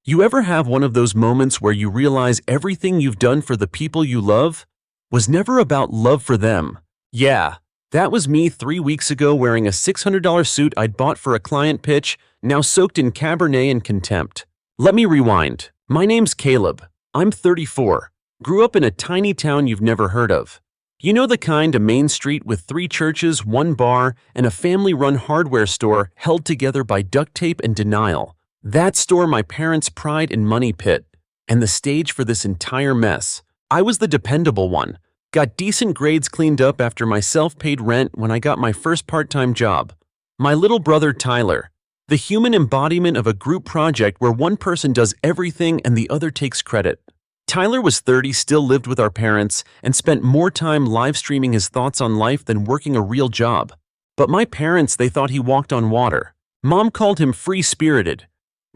You ever have one of those moments where you realize everything you've done for the people you love was never about love for them? Yeah, that was me 3 weeks ago wearing a $600 suit I'd bought for a client pitch, now soaked in Cabernet and contempt. Let me rewind. My name's Caleb. I'm 34. Grew up in a tiny town you've never heard of. You know the kind, a main street with 3 churches, 1 bar, and a family-run hardware store held together by duct tape and denial. That store my parents' pride and money pit, and the stage for this entire mess. I was the dependable one. Got decent grades cleaned up after my self-paid rent when I got my first part-time job. My little brother Tyler, the human embodiment of a group project where one person does everything and the other takes credit. Tyler was 30, still lived with our parents, and spent more time live streaming his thoughts on life than working a real job. But my parents, they thought he walked on water. Mom called him free-spirited.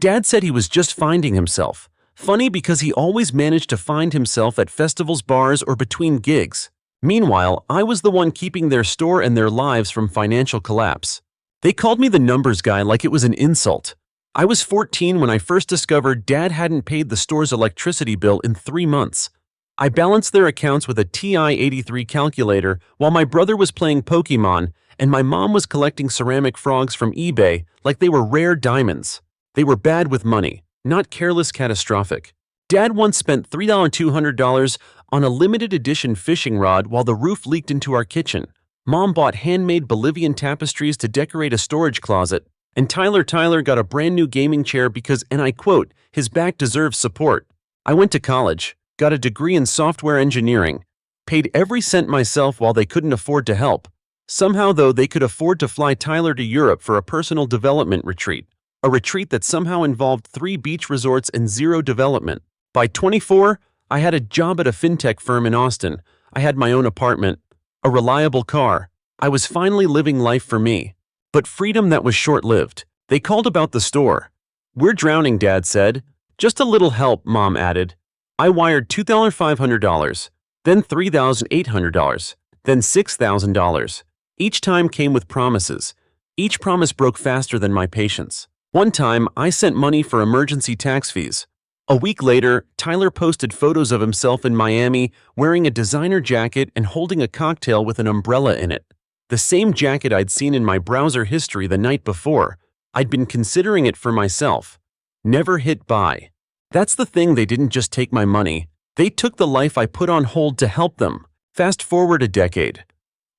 Dad said he was just finding himself. Funny because he always managed to find himself at festivals, bars, or between gigs. Meanwhile, I was the one keeping their store and their lives from financial collapse. They called me the numbers guy like it was an insult. I was 14 when I first discovered Dad hadn't paid the store's electricity bill in 3 months. I balanced their accounts with a TI-83 calculator while my brother was playing Pokemon and my mom was collecting ceramic frogs from eBay like they were rare diamonds. They were bad with money, not careless, catastrophic. Dad once spent $3,200 on a limited edition fishing rod while the roof leaked into our kitchen. Mom bought handmade Bolivian tapestries to decorate a storage closet, and Tyler got a brand new gaming chair because, and I quote, his back deserves support. I went to college, got a degree in software engineering, paid every cent myself while they couldn't afford to help. Somehow, though, they could afford to fly Tyler to Europe for a personal development retreat. A retreat that somehow involved 3 beach resorts and 0 development. By 24, I had a job at a fintech firm in Austin. I had my own apartment, a reliable car. I was finally living life for me. But freedom that was short-lived. They called about the store. "We're drowning," Dad said. "Just a little help," Mom added. I wired $2,500, then $3,800, then $6,000. Each time came with promises. Each promise broke faster than my patience. One time, I sent money for emergency tax fees. A week later, Tyler posted photos of himself in Miami wearing a designer jacket and holding a cocktail with an umbrella in it. The same jacket I'd seen in my browser history the night before. I'd been considering it for myself. Never hit buy. That's the thing, they didn't just take my money. They took the life I put on hold to help them. Fast forward a decade.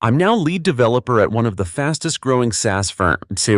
I'm now lead developer at one of the fastest growing SaaS firms.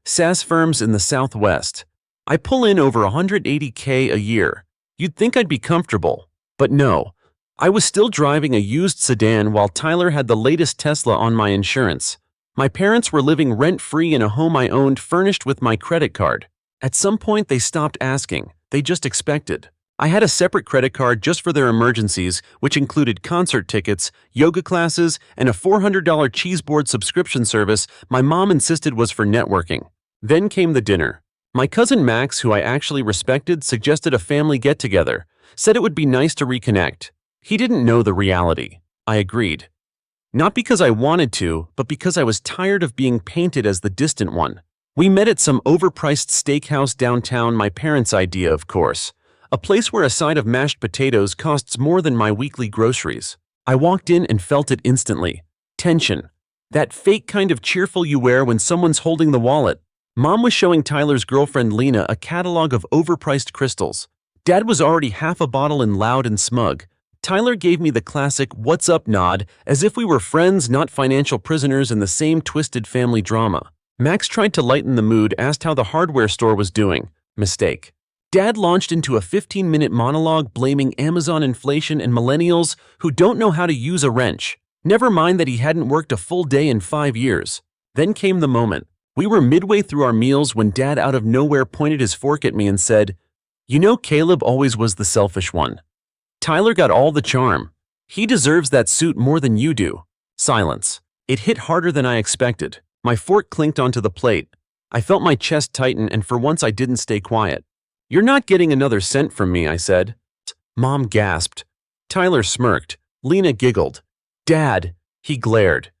SaaS firms in the Southwest. I pull in over $180K a year. You'd think I'd be comfortable, but no. I was still driving a used sedan while Tyler had the latest Tesla on my insurance. My parents were living rent-free in a home I owned, furnished with my credit card. At some point, they stopped asking. They just expected. I had a separate credit card just for their emergencies, which included concert tickets, yoga classes, and a $400 cheese board subscription service my mom insisted was for networking. Then came the dinner. My cousin Max, who I actually respected, suggested a family get-together, said it would be nice to reconnect. He didn't know the reality. I agreed. Not because I wanted to, but because I was tired of being painted as the distant one. We met at some overpriced steakhouse downtown, my parents' idea, of course. A place where a side of mashed potatoes costs more than my weekly groceries. I walked in and felt it instantly. Tension. That fake kind of cheerful you wear when someone's holding the wallet. Mom was showing Tyler's girlfriend Lena a catalog of overpriced crystals. Dad was already half a bottle in, loud and smug. Tyler gave me the classic "what's up" nod, as if we were friends, not financial prisoners in the same twisted family drama. Max tried to lighten the mood, asked how the hardware store was doing. Mistake. Dad launched into a 15-minute monologue blaming Amazon inflation and millennials who don't know how to use a wrench. Never mind that he hadn't worked a full day in 5 years. Then came the moment. We were midway through our meals when Dad out of nowhere pointed his fork at me and said, "You know, Caleb always was the selfish one. Tyler got all the charm. He deserves that suit more than you do." Silence. It hit harder than I expected. My fork clinked onto the plate. I felt my chest tighten, and for once I didn't stay quiet. "You're not getting another cent from me," I said. Mom gasped. Tyler smirked. Lena giggled. "Dad," he glared.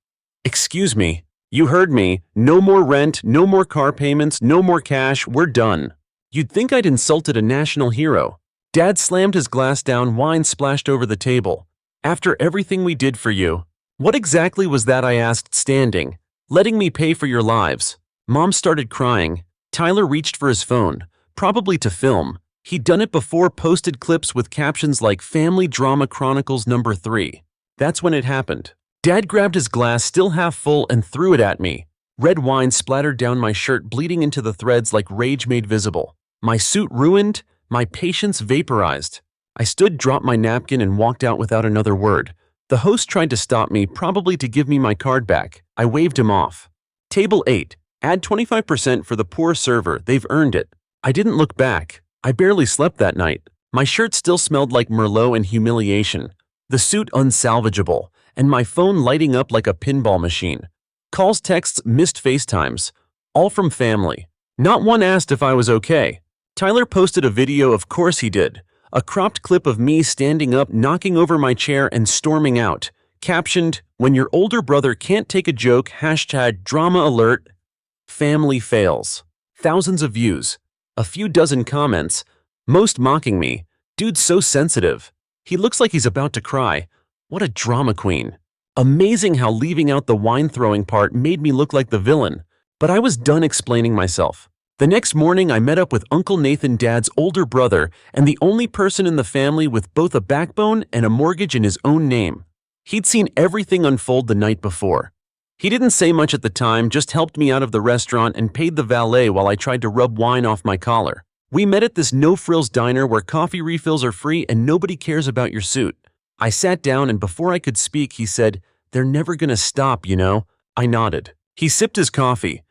"Excuse me. You heard me. No more rent, no more car payments, no more cash. We're done." You'd think I'd insulted a national hero. Dad slammed his glass down, wine splashed over the table. After everything we did for you. What exactly was that, I asked, standing. Letting me pay for your lives. Mom started crying. Tyler reached for his phone, probably to film. He'd done it before, posted clips with captions like Family Drama Chronicles number 3. That's when it happened. Dad grabbed his glass, still half full, and threw it at me. Red wine splattered down my shirt, bleeding into the threads like rage made visible. My suit ruined, my patience vaporized. I stood, dropped my napkin, and walked out without another word. The host tried to stop me, probably to give me my card back. I waved him off. Table 8. Add 25% for the poor server, they've earned it. I didn't look back. I barely slept that night. My shirt still smelled like Merlot and humiliation. The suit unsalvageable, and my phone lighting up like a pinball machine. Calls, texts, missed FaceTimes. All from family. Not one asked if I was okay. Tyler posted a video, of course he did. A cropped clip of me standing up, knocking over my chair, and storming out. Captioned, "When your older brother can't take a joke, #drama alert, family fails." Thousands of views. A few dozen comments. Most mocking me. Dude's so sensitive. He looks like he's about to cry. What a drama queen. Amazing how leaving out the wine throwing part made me look like the villain. But I was done explaining myself. The next morning, I met up with Uncle Nathan, Dad's older brother, and the only person in the family with both a backbone and a mortgage in his own name. He'd seen everything unfold the night before. He didn't say much at the time, just helped me out of the restaurant and paid the valet while I tried to rub wine off my collar. We met at this no-frills diner where coffee refills are free and nobody cares about your suit. I sat down, and before I could speak, he said, "They're never gonna stop, you know." I nodded. He sipped his coffee.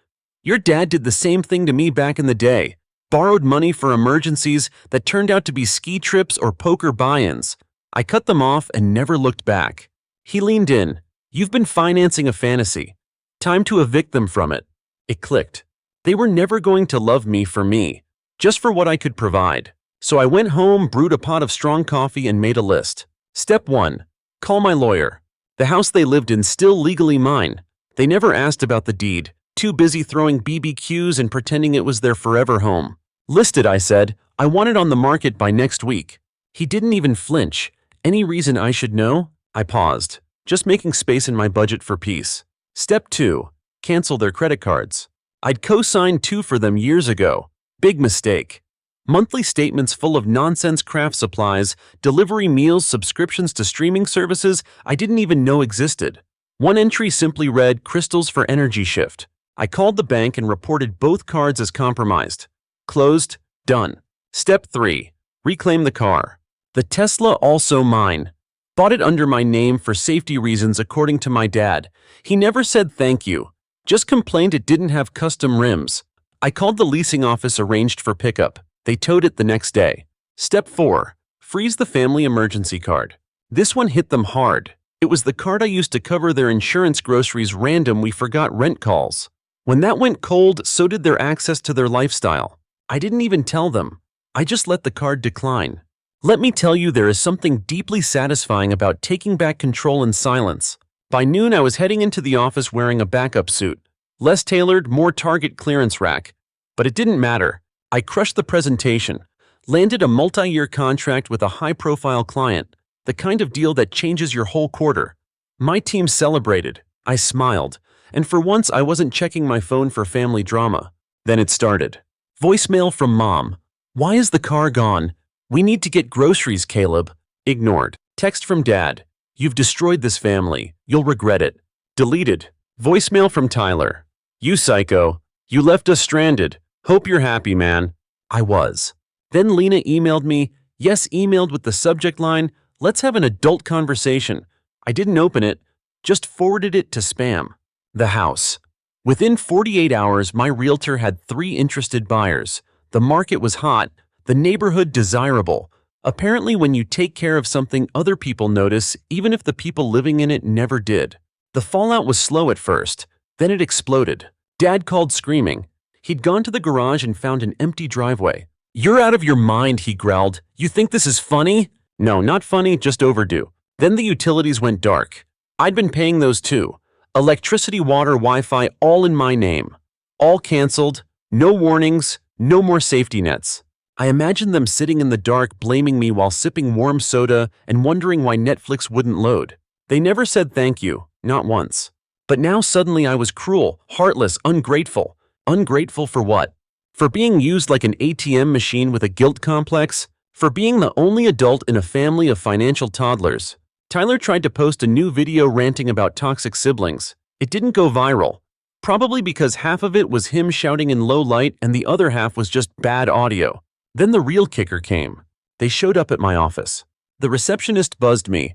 "Your dad did the same thing to me back in the day. Borrowed money for emergencies that turned out to be ski trips or poker buy-ins. I cut them off and never looked back." He leaned in. "You've been financing a fantasy. Time to evict them from it." It clicked. They were never going to love me for me, just for what I could provide. So I went home, brewed a pot of strong coffee, and made a list. Step 1. Call my lawyer. The house they lived in still legally mine. They never asked about the deed, too busy throwing BBQs and pretending it was their forever home. "Listed," I said. "I want it on the market by next week." He didn't even flinch. "Any reason I should know?" I paused, just making space in my budget for peace. Step 2. Cancel their credit cards. I'd co-signed 2 for them years ago. Big mistake. Monthly statements full of nonsense, craft supplies, delivery meals, subscriptions to streaming services I didn't even know existed. One entry simply read, "Crystals for energy shift." I called the bank and reported both cards as compromised. Closed. Done. Step 3. Reclaim the car. The Tesla, also mine. Bought it under my name for safety reasons, according to my dad. He never said thank you. Just complained it didn't have custom rims. I called the leasing office, arranged for pickup. They towed it the next day. Step 4. Freeze the family emergency card. This one hit them hard. It was the card I used to cover their insurance, groceries, random we forgot rent calls. When that went cold, so did their access to their lifestyle. I didn't even tell them. I just let the card decline. Let me tell you, there is something deeply satisfying about taking back control in silence. By noon, I was heading into the office wearing a backup suit. Less tailored, more Target clearance rack. But it didn't matter. I crushed the presentation. Landed a multi-year contract with a high-profile client. The kind of deal that changes your whole quarter. My team celebrated. I smiled. And for once, I wasn't checking my phone for family drama. Then it started. Voicemail from Mom. "Why is the car gone? We need to get groceries, Caleb." Ignored. Text from Dad. "You've destroyed this family. You'll regret it." Deleted. Voicemail from Tyler. "You psycho. You left us stranded. Hope you're happy, man." I was. Then Lena emailed me. Yes, emailed with the subject line, "Let's have an adult conversation." I didn't open it, just forwarded it to spam. The house. Within 48 hours, my realtor had 3 interested buyers. The market was hot, the neighborhood desirable. Apparently, when you take care of something, other people notice, even if the people living in it never did. The fallout was slow at first, then it exploded. Dad called screaming. He'd gone to the garage and found an empty driveway. "You're out of your mind," he growled. "You think this is funny?" No, not funny, just overdue. Then the utilities went dark. I'd been paying those too. Electricity, water, Wi-Fi, all in my name. All canceled, no warnings, No more safety nets. I imagined them sitting in the dark blaming me while sipping warm soda and wondering why Netflix wouldn't load. They never said thank you, not once. But now suddenly I was cruel, heartless, ungrateful. Ungrateful for what? For being used like an ATM machine with a guilt complex? For being the only adult in a family of financial toddlers? Tyler tried to post a new video ranting about toxic siblings. It didn't go viral. Probably because half of it was him shouting in low light and the other half was just bad audio. Then the real kicker came. They showed up at my office. The receptionist buzzed me.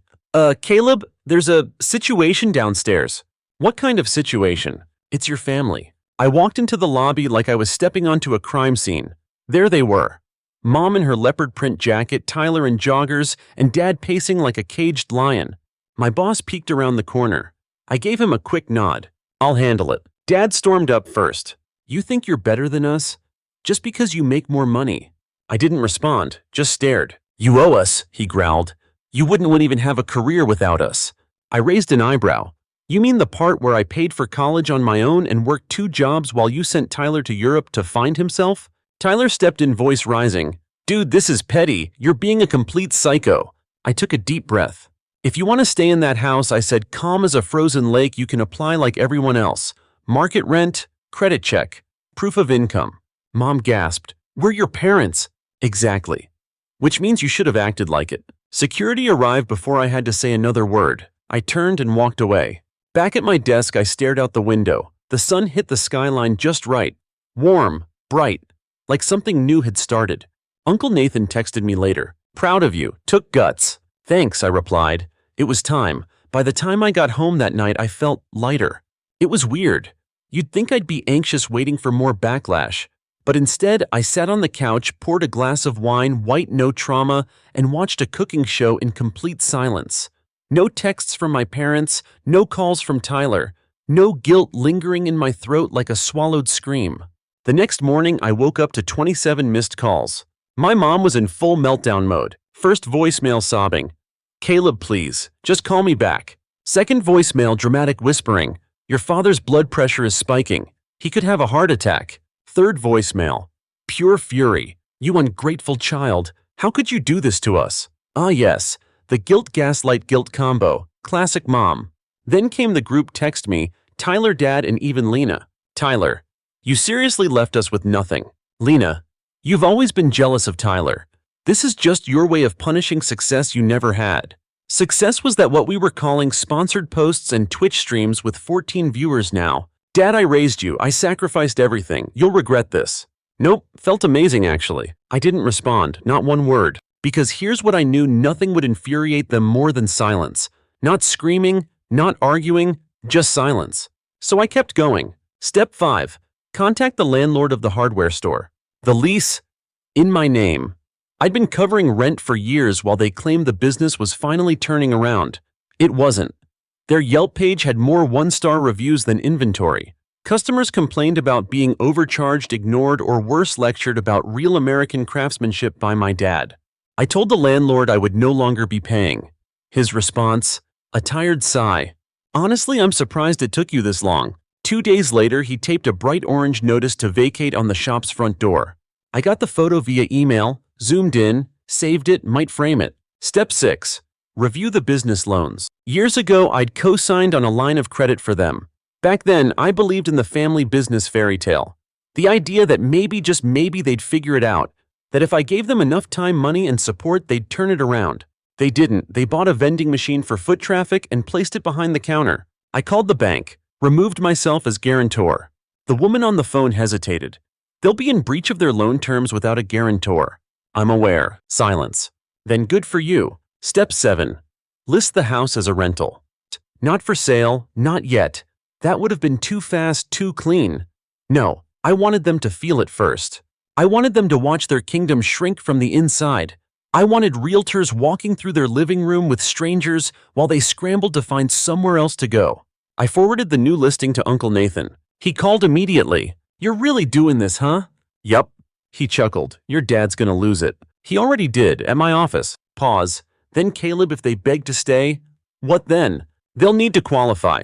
Caleb, there's a situation downstairs." "What kind of situation?" "It's your family." I walked into the lobby like I was stepping onto a crime scene. There they were. Mom in her leopard print jacket, Tyler in joggers, and Dad pacing like a caged lion. My boss peeked around the corner. I gave him a quick nod. "I'll handle it." Dad stormed up first. "You think you're better than us? Just because you make more money." I didn't respond, just stared. "You owe us," he growled. "You wouldn't even have a career without us." I raised an eyebrow. "You mean the part where I paid for college on my own and worked 2 jobs while you sent Tyler to Europe to find himself?" Tyler stepped in, voice rising. "Dude, this is petty. You're being a complete psycho." I took a deep breath. "If you want to stay in that house," I said, calm as a frozen lake, "you can apply like everyone else. Market rent, credit check, proof of income." Mom gasped. "We're your parents." "Exactly. Which means you should have acted like it." Security arrived before I had to say another word. I turned and walked away. Back at my desk, I stared out the window. The sun hit the skyline just right. Warm, bright, like something new had started. Uncle Nathan texted me later. "Proud of you. Took guts." "Thanks," I replied. It was time. By the time I got home that night, I felt lighter. It was weird. You'd think I'd be anxious waiting for more backlash. But instead, I sat on the couch, poured a glass of wine, white no trauma, and watched a cooking show in complete silence. No texts from my parents, no calls from Tyler, no guilt lingering in my throat like a swallowed scream. The next morning, I woke up to 27 missed calls. My mom was in full meltdown mode. First voicemail sobbing. "Caleb, please, just call me back." Second voicemail dramatic whispering. "Your father's blood pressure is spiking. He could have a heart attack." Third voicemail. Pure fury. "You ungrateful child. How could you do this to us?" Ah yes, the guilt gaslight guilt combo. Classic mom. Then came the group text me, Tyler, Dad, and even Lena. "Tyler, you seriously left us with nothing." Lena, "You've always been jealous of Tyler. This is just your way of punishing success you never had." Success was that what we were calling sponsored posts and Twitch streams with 14 viewers now. "Dad, I raised you. I sacrificed everything. You'll regret this." Nope, felt amazing actually. I didn't respond, not one word. Because here's what I knew: nothing would infuriate them more than silence. Not screaming, not arguing, just silence. So I kept going. Step 5. Contact the landlord of the hardware store. The lease? In my name. I'd been covering rent for years while they claimed the business was finally turning around. It wasn't. Their Yelp page had more 1-star reviews than inventory. Customers complained about being overcharged, ignored, or worse, lectured about real American craftsmanship by my dad. I told the landlord I would no longer be paying. His response? A tired sigh. "Honestly, I'm surprised it took you this long." 2 days later, he taped a bright orange notice to vacate on the shop's front door. I got the photo via email, zoomed in, saved it, might frame it. Step 6. Review the business loans. Years ago, I'd co-signed on a line of credit for them. Back then, I believed in the family business fairy tale. The idea that maybe, just maybe, they'd figure it out. That if I gave them enough time, money, and support, they'd turn it around. They didn't. They bought a vending machine for foot traffic and placed it behind the counter. I called the bank, removed myself as guarantor. The woman on the phone hesitated. "They'll be in breach of their loan terms without a guarantor." "I'm aware." Silence. "Then good for you." Step 7. List the house as a rental. Not for sale, not yet. That would have been too fast, too clean. No, I wanted them to feel it first. I wanted them to watch their kingdom shrink from the inside. I wanted realtors walking through their living room with strangers while they scrambled to find somewhere else to go. I forwarded the new listing to Uncle Nathan. He called immediately. "You're really doing this, huh?" "Yup." He chuckled. "Your dad's gonna lose it." "He already did, at my office." Pause. "Then Caleb, if they beg to stay?" "What then?" "They'll need to qualify.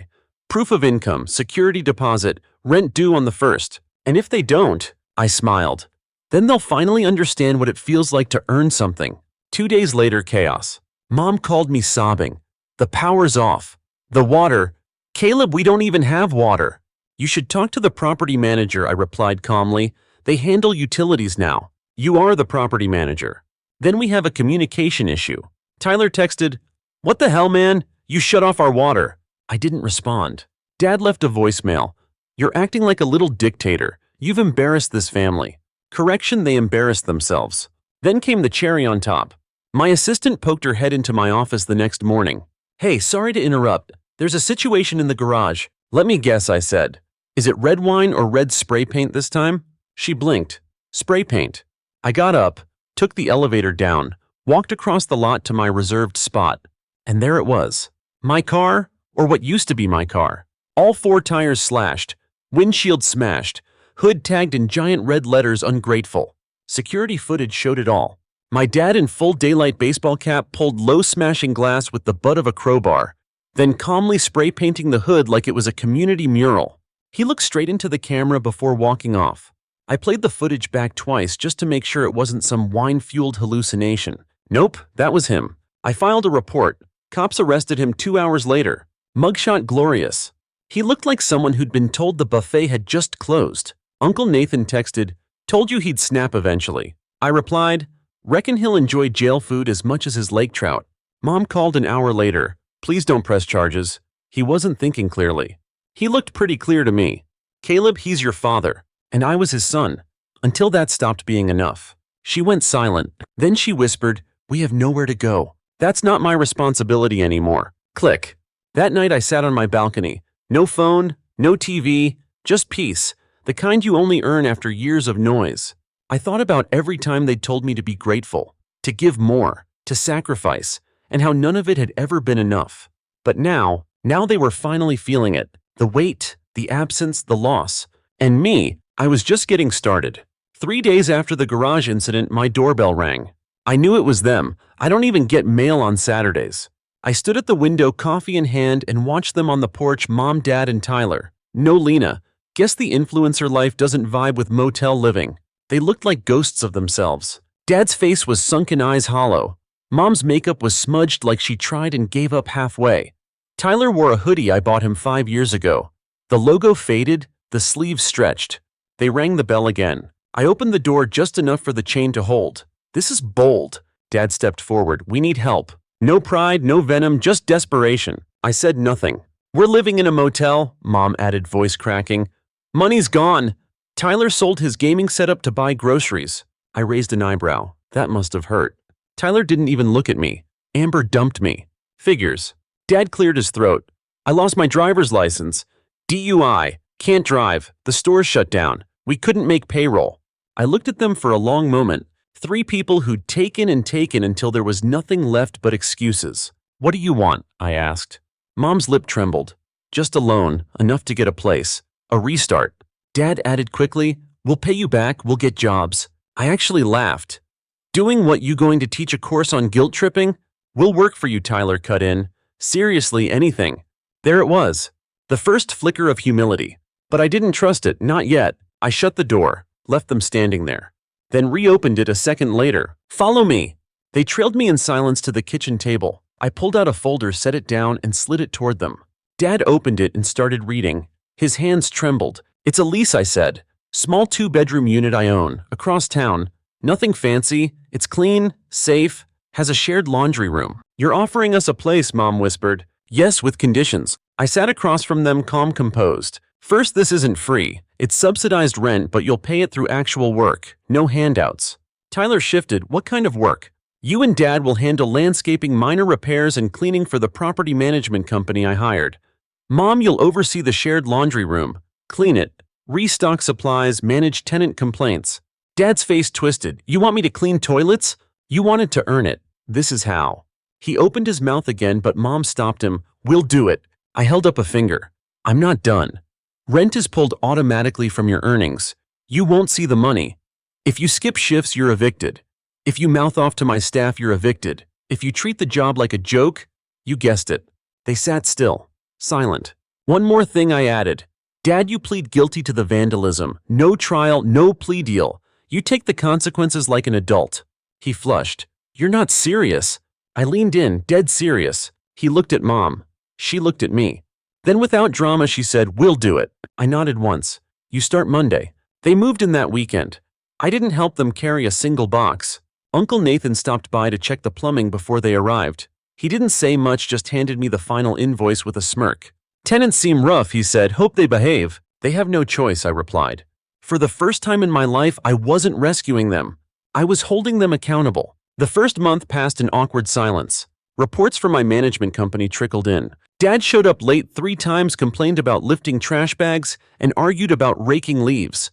Proof of income, security deposit, rent due on the 1st. And if they don't," I smiled, Then they'll finally understand what it feels like to earn something. 2 days later, chaos. Mom called me sobbing. The power's off. The water. Caleb, we don't even have water. You should talk to the property manager, I replied calmly. They handle utilities now. You are the property manager. Then we have a communication issue. Tyler texted, "What the hell, man? You shut off our water." I didn't respond. Dad left a voicemail. "You're acting like a little dictator. You've embarrassed this family." Correction, they embarrassed themselves. Then came the cherry on top. My assistant poked her head into my office the next morning. "Hey, sorry to interrupt. There's a situation in the garage." "Let me guess," I said. "Is it red wine or red spray paint this time?" She blinked. "Spray paint." I got up, took the elevator down, walked across the lot to my reserved spot. And there it was. My car, or what used to be my car. All 4 tires slashed, windshield smashed, hood tagged in giant red letters ungrateful. Security footage showed it all. My dad in full daylight baseball cap pulled low smashing glass with the butt of a crowbar, then calmly spray painting the hood like it was a community mural. He looked straight into the camera before walking off. I played the footage back twice just to make sure it wasn't some wine-fueled hallucination. Nope, that was him. I filed a report. Cops arrested him 2 hours later. Mugshot glorious. He looked like someone who'd been told the buffet had just closed. Uncle Nathan texted, "Told you he'd snap eventually." I replied, "Reckon he'll enjoy jail food as much as his lake trout." Mom called an hour later. "Please don't press charges." He wasn't thinking clearly. He looked pretty clear to me. "Caleb, he's your father. And I was his son." Until that stopped being enough. She went silent. Then she whispered, "We have nowhere to go. That's not my responsibility anymore." Click. That night I sat on my balcony. No phone, no TV, just peace, the kind you only earn after years of noise. I thought about every time they'd told me to be grateful, to give more, to sacrifice, and how none of it had ever been enough. But now they were finally feeling it. The weight, the absence, the loss. And me, I was just getting started. 3 days after the garage incident, my doorbell rang. I knew it was them. I don't even get mail on Saturdays. I stood at the window, coffee in hand, and watched them on the porch, Mom, Dad, and Tyler. No Lena. Guess the influencer life doesn't vibe with motel living. They looked like ghosts of themselves. Dad's face was sunken, eyes hollow. Mom's makeup was smudged like she tried and gave up halfway. Tyler wore a hoodie I bought him 5 years ago. The logo faded, the sleeves stretched. They rang the bell again. I opened the door just enough for the chain to hold. "This is bold." Dad stepped forward. "We need help." No pride, no venom, just desperation. I said nothing. "We're living in a motel," Mom added, voice cracking. "Money's gone." Tyler sold his gaming setup to buy groceries. I raised an eyebrow. That must have hurt. Tyler didn't even look at me. Amber dumped me. Figures. Dad cleared his throat. "I lost my driver's license. DUI. Can't drive. The store's shut down. We couldn't make payroll." I looked at them for a long moment. 3 people who'd taken and taken until there was nothing left but excuses. "What do you want?" I asked. Mom's lip trembled. "Just a loan, enough to get a place. A restart." Dad added quickly, "We'll pay you back, we'll get jobs." I actually laughed. "Doing what, you going to teach a course on guilt tripping?" "We'll work for you," Tyler cut in. "Seriously, anything." There it was. The first flicker of humility. But I didn't trust it, not yet. I shut the door, left them standing there. Then reopened it a second later. "Follow me." They trailed me in silence to the kitchen table. I pulled out a folder, set it down, and slid it toward them. Dad opened it and started reading. His hands trembled. "It's a lease," I said. "Small 2-bedroom unit I own, across town. Nothing fancy. It's clean, safe, has a shared laundry room." "You're offering us a place," Mom whispered. "Yes, with conditions." I sat across from them, calm, composed. "First, this isn't free. It's subsidized rent, but you'll pay it through actual work. No handouts." Tyler shifted. "What kind of work?" "You and Dad will handle landscaping, minor repairs, and cleaning for the property management company I hired. Mom, you'll oversee the shared laundry room, clean it, restock supplies, manage tenant complaints." Dad's face twisted. "You want me to clean toilets?" "You wanted to earn it. This is how." He opened his mouth again, but Mom stopped him. "We'll do it." I held up a finger. "I'm not done. Rent is pulled automatically from your earnings. You won't see the money. If you skip shifts, you're evicted. If you mouth off to my staff, you're evicted. If you treat the job like a joke, you guessed it." They sat still, silent. "One more thing," I added. "Dad, you plead guilty to the vandalism. No trial, no plea deal. You take the consequences like an adult. He flushed. You're not serious. I leaned in, dead serious. He looked at Mom. She looked at me. Then without drama she said, we'll do it. I nodded once. You start Monday. They moved in that weekend. I didn't help them carry a single box. Uncle Nathan stopped by to check the plumbing before they arrived. He didn't say much, just handed me the final invoice with a smirk. Tenants seem rough, he said. Hope they behave. They have no choice, I replied. For the first time in my life, I wasn't rescuing them. I was holding them accountable. The first month passed in awkward silence. Reports from my management company trickled in. Dad showed up late 3 times, complained about lifting trash bags, and argued about raking leaves.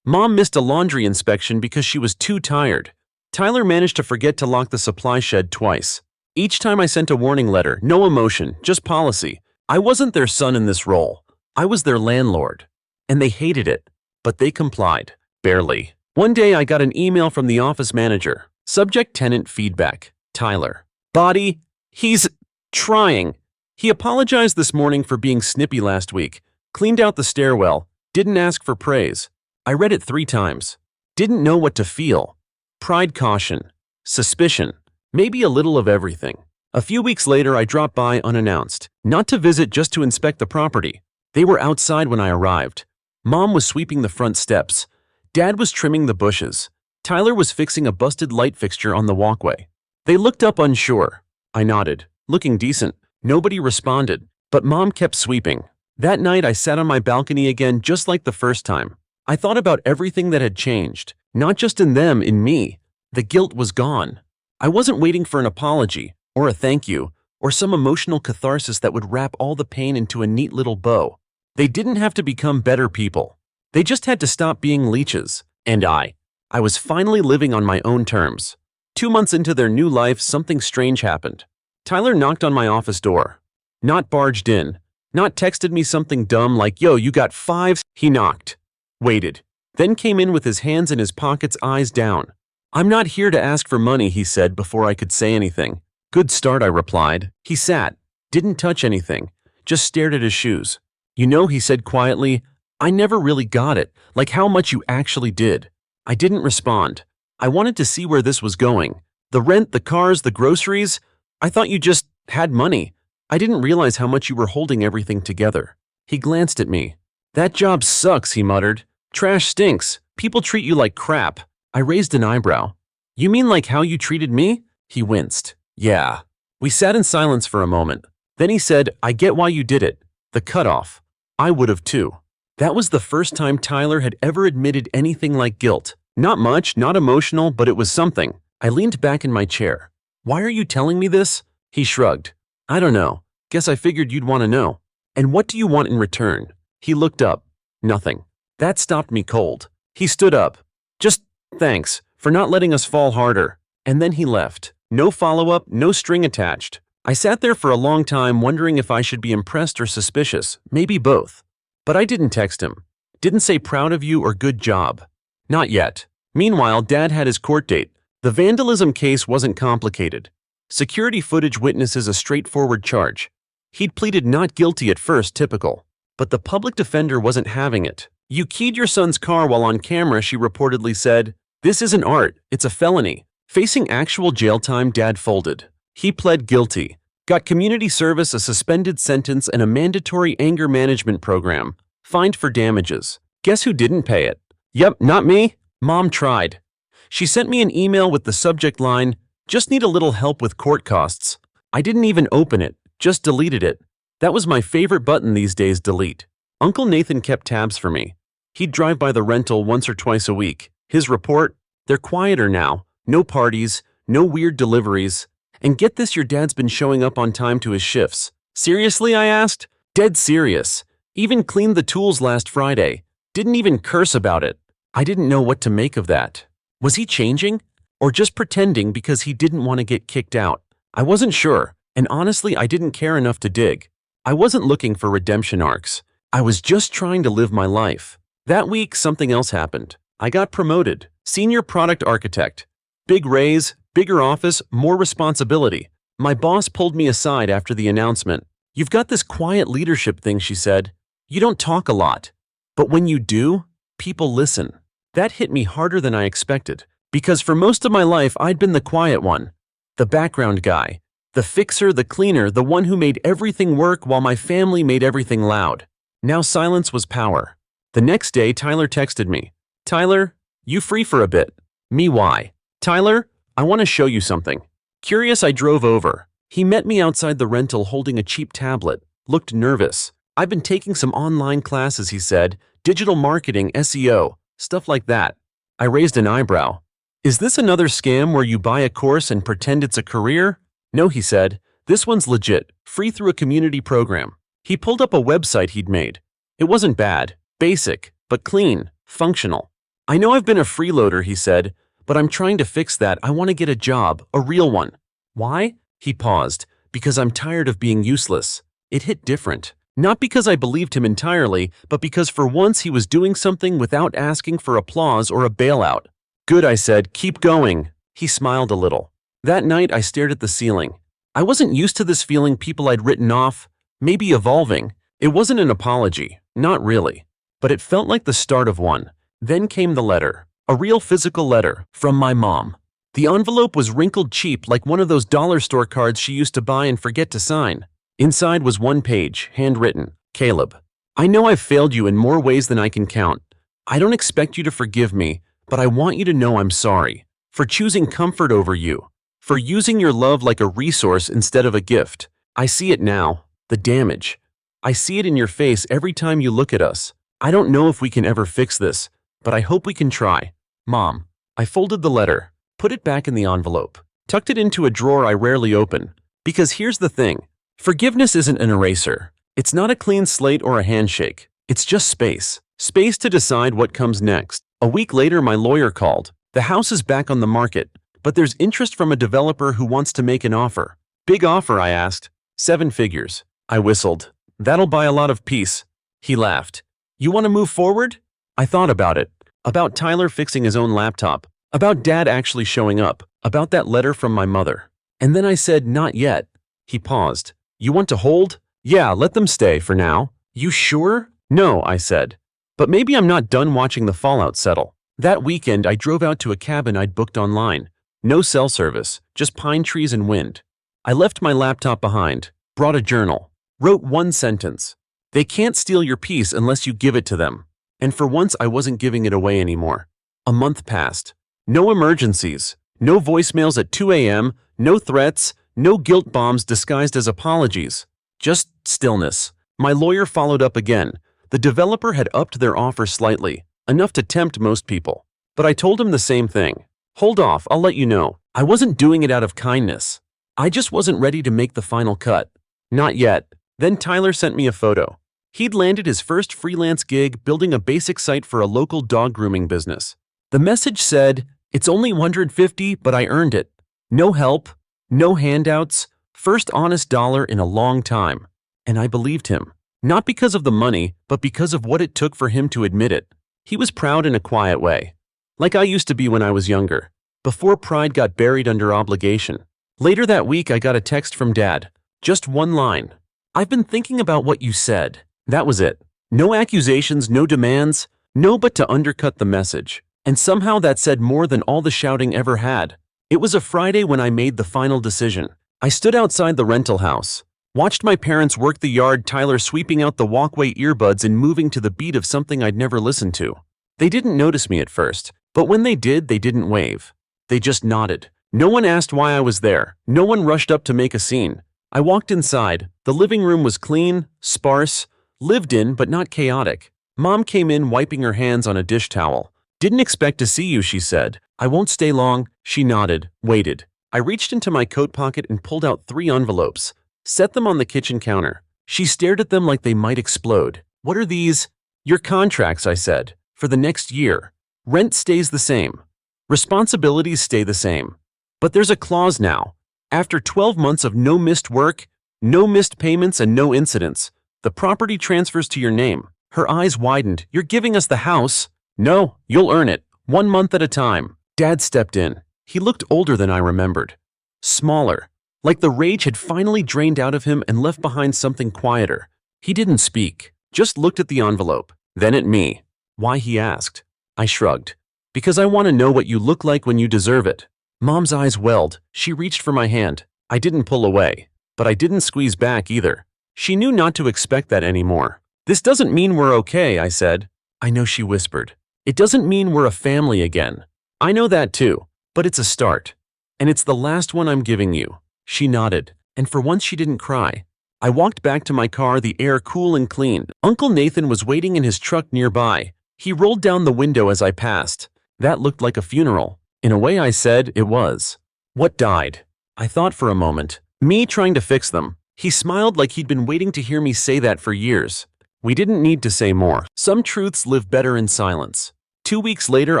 Mom missed a laundry inspection because she was too tired. Tyler managed to forget to lock the supply shed twice. Each time I sent a warning letter, no emotion, just policy. I wasn't their son in this role. I was their landlord. And they hated it. But they complied. Barely. One day I got an email from the office manager. Subject tenant feedback. Tyler. Body. He's trying. He apologized this morning for being snippy last week. Cleaned out the stairwell. Didn't ask for praise. I read it 3 times. Didn't know what to feel. Pride, caution. Suspicion. Maybe a little of everything. A few weeks later I dropped by unannounced. Not to visit, just to inspect the property. They were outside when I arrived. Mom was sweeping the front steps. Dad was trimming the bushes. Tyler was fixing a busted light fixture on the walkway. They looked up unsure. I nodded. Looking decent. Nobody responded, but Mom kept sweeping. That night I sat on my balcony again, just like the first time. I thought about everything that had changed. Not just in them, in me. The guilt was gone. I wasn't waiting for an apology, or a thank you, or some emotional catharsis that would wrap all the pain into a neat little bow. They didn't have to become better people. They just had to stop being leeches. And I was finally living on my own terms. 2 months into their new life, something strange happened. Tyler knocked on my office door. Not barged in. Not texted me something dumb like, yo, you got 5. He knocked. Waited. Then came in with his hands in his pockets, eyes down. I'm not here to ask for money, he said before I could say anything. Good start, I replied. He sat. Didn't touch anything. Just stared at his shoes. You know, he said quietly, I never really got it, like how much you actually did. I didn't respond. I wanted to see where this was going. The rent, the cars, the groceries. I thought you just had money. I didn't realize how much you were holding everything together. He glanced at me. That job sucks, he muttered. Trash stinks. People treat you like crap. I raised an eyebrow. You mean like how you treated me? He winced. Yeah. We sat in silence for a moment. Then he said, I get why you did it. The cutoff. I would have too. That was the first time Tyler had ever admitted anything like guilt. Not much, not emotional, but it was something. I leaned back in my chair. Why are you telling me this? He shrugged. I don't know. Guess I figured you'd want to know. And what do you want in return? He looked up. Nothing. That stopped me cold. He stood up. Just thanks for not letting us fall harder. And then he left. No follow-up, no string attached. I sat there for a long time wondering if I should be impressed or suspicious, maybe both. But I didn't text him. Didn't say proud of you or good job. Not yet. Meanwhile, Dad had his court date. The vandalism case wasn't complicated. Security footage witnesses a straightforward charge. He'd pleaded not guilty at first, typical. But the public defender wasn't having it. You keyed your son's car while on camera, she reportedly said. This isn't art, it's a felony. Facing actual jail time, Dad folded. He pled guilty. Got community service, a suspended sentence, and a mandatory anger management program. Fined for damages. Guess who didn't pay it? Yep, not me. Mom tried. She sent me an email with the subject line, just need a little help with court costs. I didn't even open it, just deleted it. That was my favorite button these days, delete. Uncle Nathan kept tabs for me. He'd drive by the rental once or twice a week. His report, they're quieter now. No parties, no weird deliveries. And get this, your dad's been showing up on time to his shifts. Seriously, I asked? Dead serious. Even cleaned the tools last Friday. Didn't even curse about it. I didn't know what to make of that. Was he changing? Or just pretending because he didn't want to get kicked out? I wasn't sure, and honestly I didn't care enough to dig. I wasn't looking for redemption arcs. I was just trying to live my life. That week, something else happened. I got promoted. Senior product architect. Big raise, bigger office, more responsibility. My boss pulled me aside after the announcement. You've got this quiet leadership thing, she said. You don't talk a lot. But when you do, people listen. That hit me harder than I expected, because for most of my life I'd been the quiet one, the background guy, the fixer, the cleaner, the one who made everything work while my family made everything loud. Now silence was power. The next day, Tyler texted me. "Tyler, you free for a bit?" Me, why? "Tyler, I want to show you something." Curious, I drove over. He met me outside the rental holding a cheap tablet, looked nervous. "I've been taking some online classes," he said, "digital marketing, SEO, stuff like that." I raised an eyebrow. "Is this another scam where you buy a course and pretend it's a career?" "No," he said. "This one's legit, free through a community program." He pulled up a website he'd made. It wasn't bad, basic, but clean, functional. "I know I've been a freeloader," he said, "but I'm trying to fix that. I want to get a job, a real one." "Why?" He paused. "Because I'm tired of being useless." It hit different. Not because I believed him entirely, but because for once he was doing something without asking for applause or a bailout. "Good," I said. "Keep going." He smiled a little. That night I stared at the ceiling. I wasn't used to this feeling people I'd written off, maybe evolving. It wasn't an apology, not really. But it felt like the start of one. Then came the letter. A real physical letter, from my mom. The envelope was wrinkled cheap like one of those dollar store cards she used to buy and forget to sign. Inside was one page, handwritten. "Caleb, I know I've failed you in more ways than I can count. I don't expect you to forgive me, but I want you to know I'm sorry. For choosing comfort over you. For using your love like a resource instead of a gift. I see it now, the damage. I see it in your face every time you look at us. I don't know if we can ever fix this, but I hope we can try. Mom." I folded the letter, put it back in the envelope, tucked it into a drawer I rarely open. Because here's the thing. Forgiveness isn't an eraser. It's not a clean slate or a handshake. It's just space. Space to decide what comes next. A week later, my lawyer called. The house is back on the market, but there's interest from a developer who wants to make an offer. "Big offer?" I asked. "7 figures. I whistled. "That'll buy a lot of peace." He laughed. "You want to move forward?" I thought about it. About Tyler fixing his own laptop. About Dad actually showing up. About that letter from my mother. And then I said, "Not yet." He paused. "You want to hold?" "Yeah, let them stay for now." "You sure?" "No," I said. "But maybe I'm not done watching the fallout settle." That weekend, I drove out to a cabin I'd booked online. No cell service, just pine trees and wind. I left my laptop behind, brought a journal, wrote one sentence. "They can't steal your peace unless you give it to them." And for once, I wasn't giving it away anymore. A month passed. No emergencies, no voicemails at 2 a.m., no threats, no guilt bombs disguised as apologies. Just stillness. My lawyer followed up again. The developer had upped their offer slightly, enough to tempt most people. But I told him the same thing. "Hold off, I'll let you know." I wasn't doing it out of kindness. I just wasn't ready to make the final cut. Not yet. Then Tyler sent me a photo. He'd landed his first freelance gig building a basic site for a local dog grooming business. The message said, "It's only $150, but I earned it. No help, no handouts, first honest dollar in a long time." And I believed him. Not because of the money, but because of what it took for him to admit it. He was proud in a quiet way. Like I used to be when I was younger, before pride got buried under obligation. Later that week, I got a text from Dad. Just one line. "I've been thinking about what you said." That was it. No accusations, no demands, no but to undercut the message. And somehow that said more than all the shouting ever had. It was a Friday when I made the final decision. I stood outside the rental house, watched my parents work the yard, Tyler sweeping out the walkway, earbuds and moving to the beat of something I'd never listened to. They didn't notice me at first, but when they did, they didn't wave. They just nodded. No one asked why I was there. No one rushed up to make a scene. I walked inside. The living room was clean, sparse, lived in but not chaotic. Mom came in wiping her hands on a dish towel. "Didn't expect to see you," she said. "I won't stay long." She nodded, waited. I reached into my coat pocket and pulled out 3 envelopes, set them on the kitchen counter. She stared at them like they might explode. "What are these?" "Your contracts," I said, "for the next year. Rent stays the same. Responsibilities stay the same. But there's a clause now. After 12 months of no missed work, no missed payments and no incidents, the property transfers to your name." Her eyes widened. "You're giving us the house?" "No, you'll earn it, 1 month at a time." Dad stepped in. He looked older than I remembered. Smaller, like the rage had finally drained out of him and left behind something quieter. He didn't speak, just looked at the envelope, then at me. "Why?" he asked. I shrugged. Because I want to know what you look like when you deserve it. Mom's eyes welled. She reached for my hand. I didn't pull away, but I didn't squeeze back either. She knew not to expect that anymore. This doesn't mean we're okay, I said. I know, she whispered. It doesn't mean we're a family again. I know that too, but it's a start. And it's the last one I'm giving you. She nodded, and for once she didn't cry. I walked back to my car, the air cool and clean. Uncle Nathan was waiting in his truck nearby. He rolled down the window as I passed. That looked like a funeral. In a way, I said it was. What died? I thought for a moment. Me trying to fix them. He smiled like he'd been waiting to hear me say that for years. We didn't need to say more. Some truths live better in silence. 2 weeks later,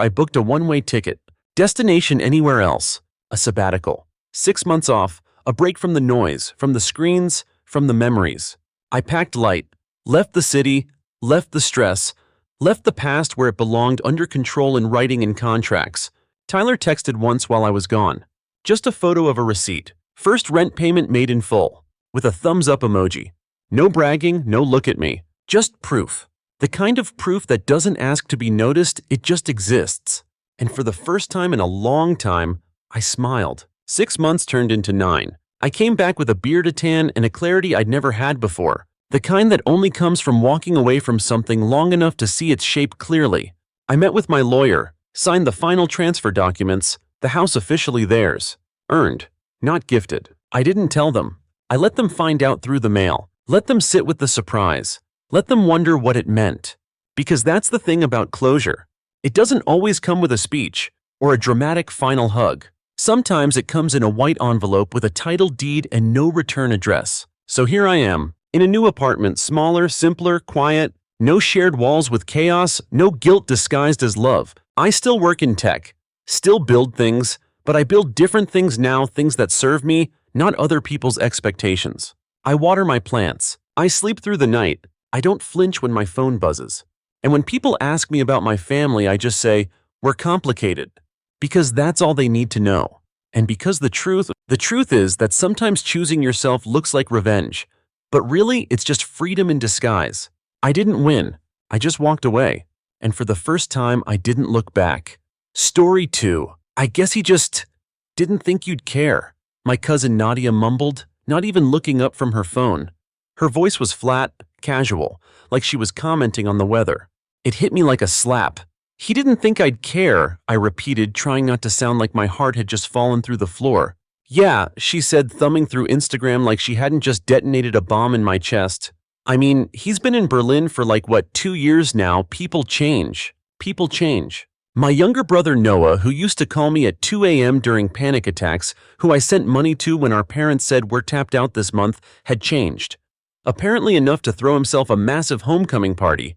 I booked a one-way ticket. Destination anywhere else. A sabbatical. 6 months off. A break from the noise, from the screens, from the memories. I packed light. Left the city. Left the stress. Left the past where it belonged, under control in writing and contracts. Tyler texted once while I was gone. Just a photo of a receipt. First rent payment made in full. With a thumbs up emoji. No bragging, no look at me. Just proof. The kind of proof that doesn't ask to be noticed, it just exists. And for the first time in a long time, I smiled. 6 months turned into 9. I came back with a beard, a tan, and a clarity I'd never had before. The kind that only comes from walking away from something long enough to see its shape clearly. I met with my lawyer, signed the final transfer documents, the house officially theirs. Earned, not gifted. I didn't tell them. I let them find out through the mail. Let them sit with the surprise. Let them wonder what it meant. Because that's the thing about closure. It doesn't always come with a speech or a dramatic final hug. Sometimes it comes in a white envelope with a title deed and no return address. So here I am, in a new apartment, smaller, simpler, quiet, no shared walls with chaos, no guilt disguised as love. I still work in tech, still build things, but I build different things now, things that serve me, not other people's expectations. I water my plants. I sleep through the night. I don't flinch when my phone buzzes. And when people ask me about my family, I just say, we're complicated. Because that's all they need to know. And because the truth is that sometimes choosing yourself looks like revenge. But really, it's just freedom in disguise. I didn't win. I just walked away. And for the first time, I didn't look back. Story 2. I guess he just didn't think you'd care. My cousin Nadia mumbled, not even looking up from her phone. Her voice was flat, casual, like she was commenting on the weather. It hit me like a slap. He didn't think I'd care, I repeated, trying not to sound like my heart had just fallen through the floor. Yeah, she said, thumbing through Instagram like she hadn't just detonated a bomb in my chest. I mean, he's been in Berlin for 2 years now. People change. People change. My younger brother Noah, who used to call me at 2 a.m. during panic attacks, who I sent money to when our parents said we're tapped out this month, had changed. Apparently enough to throw himself a massive homecoming party.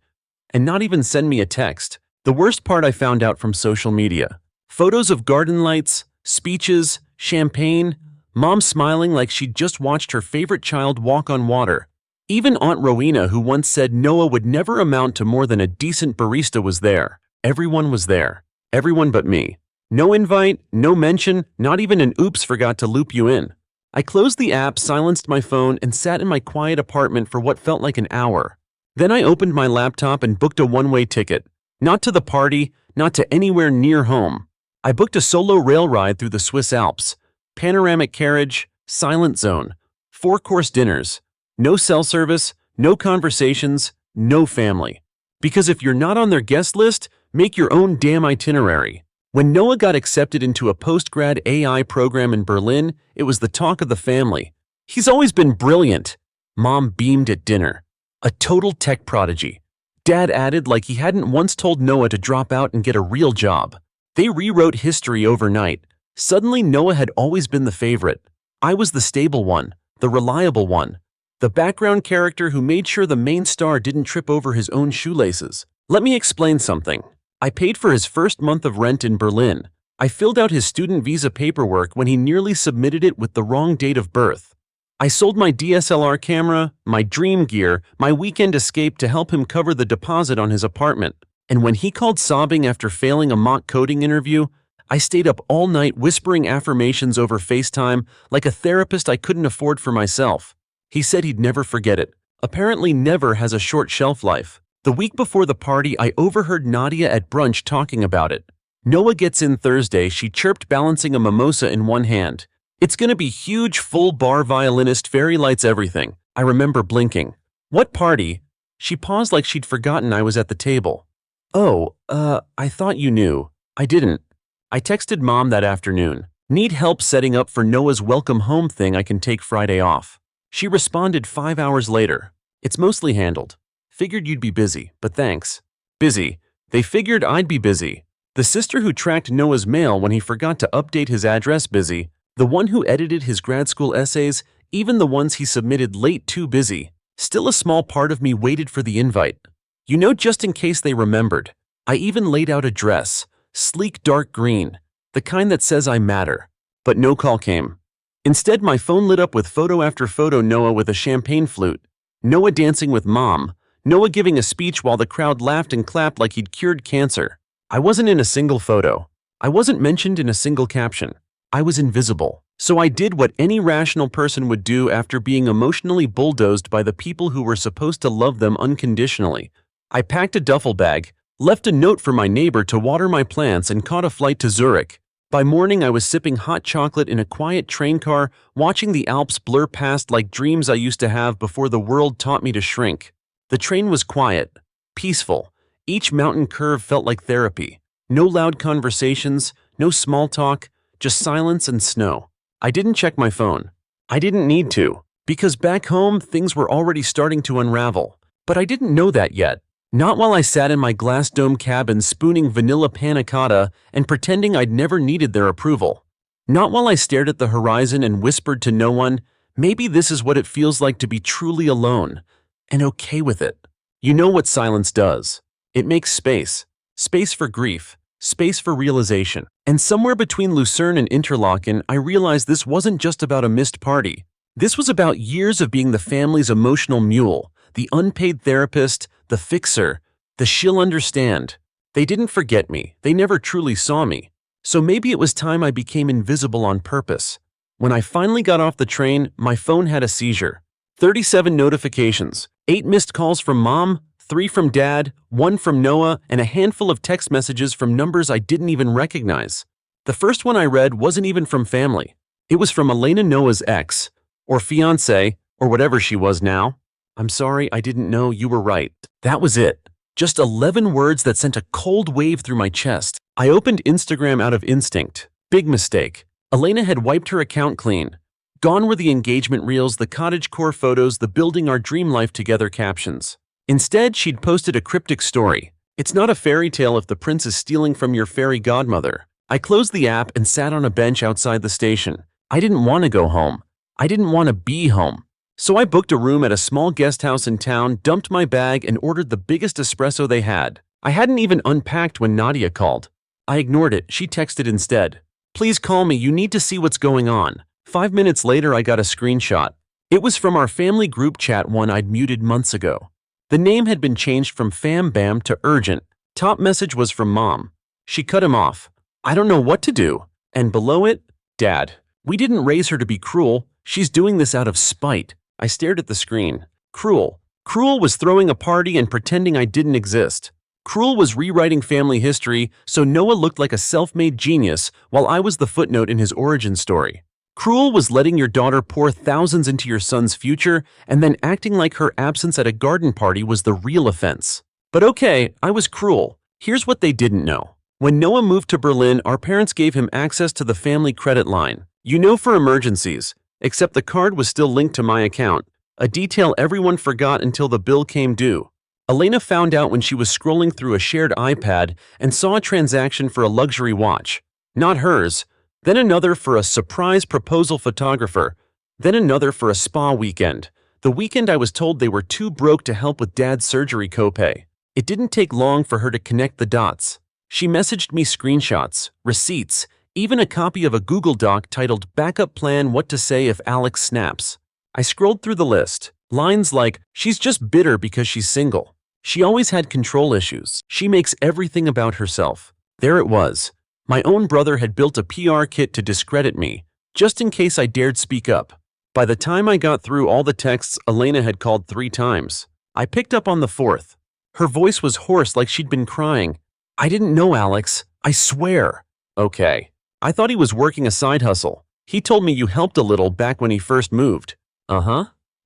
And not even send me a text. The worst part I found out from social media. Photos of garden lights, speeches, champagne, mom smiling like she'd just watched her favorite child walk on water. Even Aunt Rowena, who once said Noah would never amount to more than a decent barista, was there. Everyone was there. Everyone but me. No invite, no mention, not even an oops forgot to loop you in. I closed the app, silenced my phone, and sat in my quiet apartment for what felt like an hour. Then I opened my laptop and booked a one-way ticket. Not to the party, not to anywhere near home. I booked a solo rail ride through the Swiss Alps. Panoramic carriage, silent zone, 4-course dinners. No cell service, no conversations, no family. Because if you're not on their guest list, make your own damn itinerary. When Noah got accepted into a post-grad AI program in Berlin, it was the talk of the family. He's always been brilliant. Mom beamed at dinner. A total tech prodigy. Dad added like he hadn't once told Noah to drop out and get a real job. They rewrote history overnight. Suddenly Noah had always been the favorite. I was the stable one, the reliable one. The background character who made sure the main star didn't trip over his own shoelaces. Let me explain something. I paid for his first month of rent in Berlin. I filled out his student visa paperwork when he nearly submitted it with the wrong date of birth. I sold my DSLR camera, my dream gear, my weekend escape to help him cover the deposit on his apartment. And when he called sobbing after failing a mock coding interview, I stayed up all night whispering affirmations over FaceTime like a therapist I couldn't afford for myself. He said he'd never forget it. Apparently never has a short shelf life. The week before the party, I overheard Nadia at brunch talking about it. Noah gets in Thursday, she chirped, balancing a mimosa in one hand. It's gonna be huge, full bar, violinist, fairy lights, everything. I remember blinking. What party? She paused like she'd forgotten I was at the table. Oh, I thought you knew. I didn't. I texted Mom that afternoon. Need help setting up for Noah's welcome home thing, I can take Friday off. She responded 5 hours later. It's mostly handled. Figured you'd be busy, but thanks. Busy. They figured I'd be busy. The sister who tracked Noah's mail when he forgot to update his address, busy. The one who edited his grad school essays, even the ones he submitted late, too busy. Still, a small part of me waited for the invite. You know, just in case they remembered. I even laid out a dress, sleek dark green, the kind that says I matter. But no call came. Instead, my phone lit up with photo after photo: Noah with a champagne flute, Noah dancing with Mom, Noah giving a speech while the crowd laughed and clapped like he'd cured cancer. I wasn't in a single photo. I wasn't mentioned in a single caption. I was invisible. So I did what any rational person would do after being emotionally bulldozed by the people who were supposed to love them unconditionally. I packed a duffel bag, left a note for my neighbor to water my plants, and caught a flight to Zurich. By morning, I was sipping hot chocolate in a quiet train car, watching the Alps blur past like dreams I used to have before the world taught me to shrink. The train was quiet, peaceful. Each mountain curve felt like therapy. No loud conversations, no small talk, just silence and snow. I didn't check my phone. I didn't need to, because back home, things were already starting to unravel. But I didn't know that yet. Not while I sat in my glass dome cabin spooning vanilla panna cotta and pretending I'd never needed their approval. Not while I stared at the horizon and whispered to no one, maybe this is what it feels like to be truly alone, and okay with it. You know what silence does? It makes space. Space for grief. Space for realization. And somewhere between Lucerne and Interlaken, I realized this wasn't just about a missed party. This was about years of being the family's emotional mule, the unpaid therapist, the fixer, the she'll understand. They didn't forget me. They never truly saw me. So maybe it was time I became invisible on purpose. When I finally got off the train, my phone had a seizure. 37 notifications, 8 missed calls from Mom, 3 from Dad, 1 from Noah, and a handful of text messages from numbers I didn't even recognize. The first one I read wasn't even from family. It was from Elena, Noah's ex, or fiancé, or whatever she was now. I'm sorry, I didn't know, you were right. That was it. Just 11 words that sent a cold wave through my chest. I opened Instagram out of instinct. Big mistake. Elena had wiped her account clean. Gone were the engagement reels, the cottagecore photos, the building our dream life together captions. Instead, she'd posted a cryptic story. It's not a fairy tale if the prince is stealing from your fairy godmother. I closed the app and sat on a bench outside the station. I didn't want to go home. I didn't want to be home. So I booked a room at a small guest house in town, dumped my bag, and ordered the biggest espresso they had. I hadn't even unpacked when Nadia called. I ignored it. She texted instead. Please call me, you need to see what's going on. 5 minutes later, I got a screenshot. It was from our family group chat, one I'd muted months ago. The name had been changed from Fam Bam to Urgent. Top message was from Mom. She cut him off. I don't know what to do. And below it, Dad. We didn't raise her to be cruel. She's doing this out of spite. I stared at the screen. Cruel. Cruel was throwing a party and pretending I didn't exist. Cruel was rewriting family history so Noah looked like a self-made genius while I was the footnote in his origin story. Cruel was letting your daughter pour thousands into your son's future and then acting like her absence at a garden party was the real offense. But okay, I was cruel. Here's what they didn't know. When Noah moved to Berlin, our parents gave him access to the family credit line. You know, for emergencies. Except the card was still linked to my account, a detail everyone forgot until the bill came due. Elena found out when she was scrolling through a shared iPad and saw a transaction for a luxury watch. Not hers. Then another for a surprise proposal photographer. Then another for a spa weekend. The weekend I was told they were too broke to help with Dad's surgery copay. It didn't take long for her to connect the dots. She messaged me screenshots, receipts, even a copy of a Google Doc titled Backup Plan What to Say If Alex Snaps. I scrolled through the list. Lines like, she's just bitter because she's single. She always had control issues. She makes everything about herself. There it was. My own brother had built a PR kit to discredit me, just in case I dared speak up. By the time I got through all the texts, Elena had called 3 times. I picked up on the 4th. Her voice was hoarse like she'd been crying. I didn't know, Alex. I swear. Okay. I thought he was working a side hustle. He told me you helped a little back when he first moved. Uh-huh.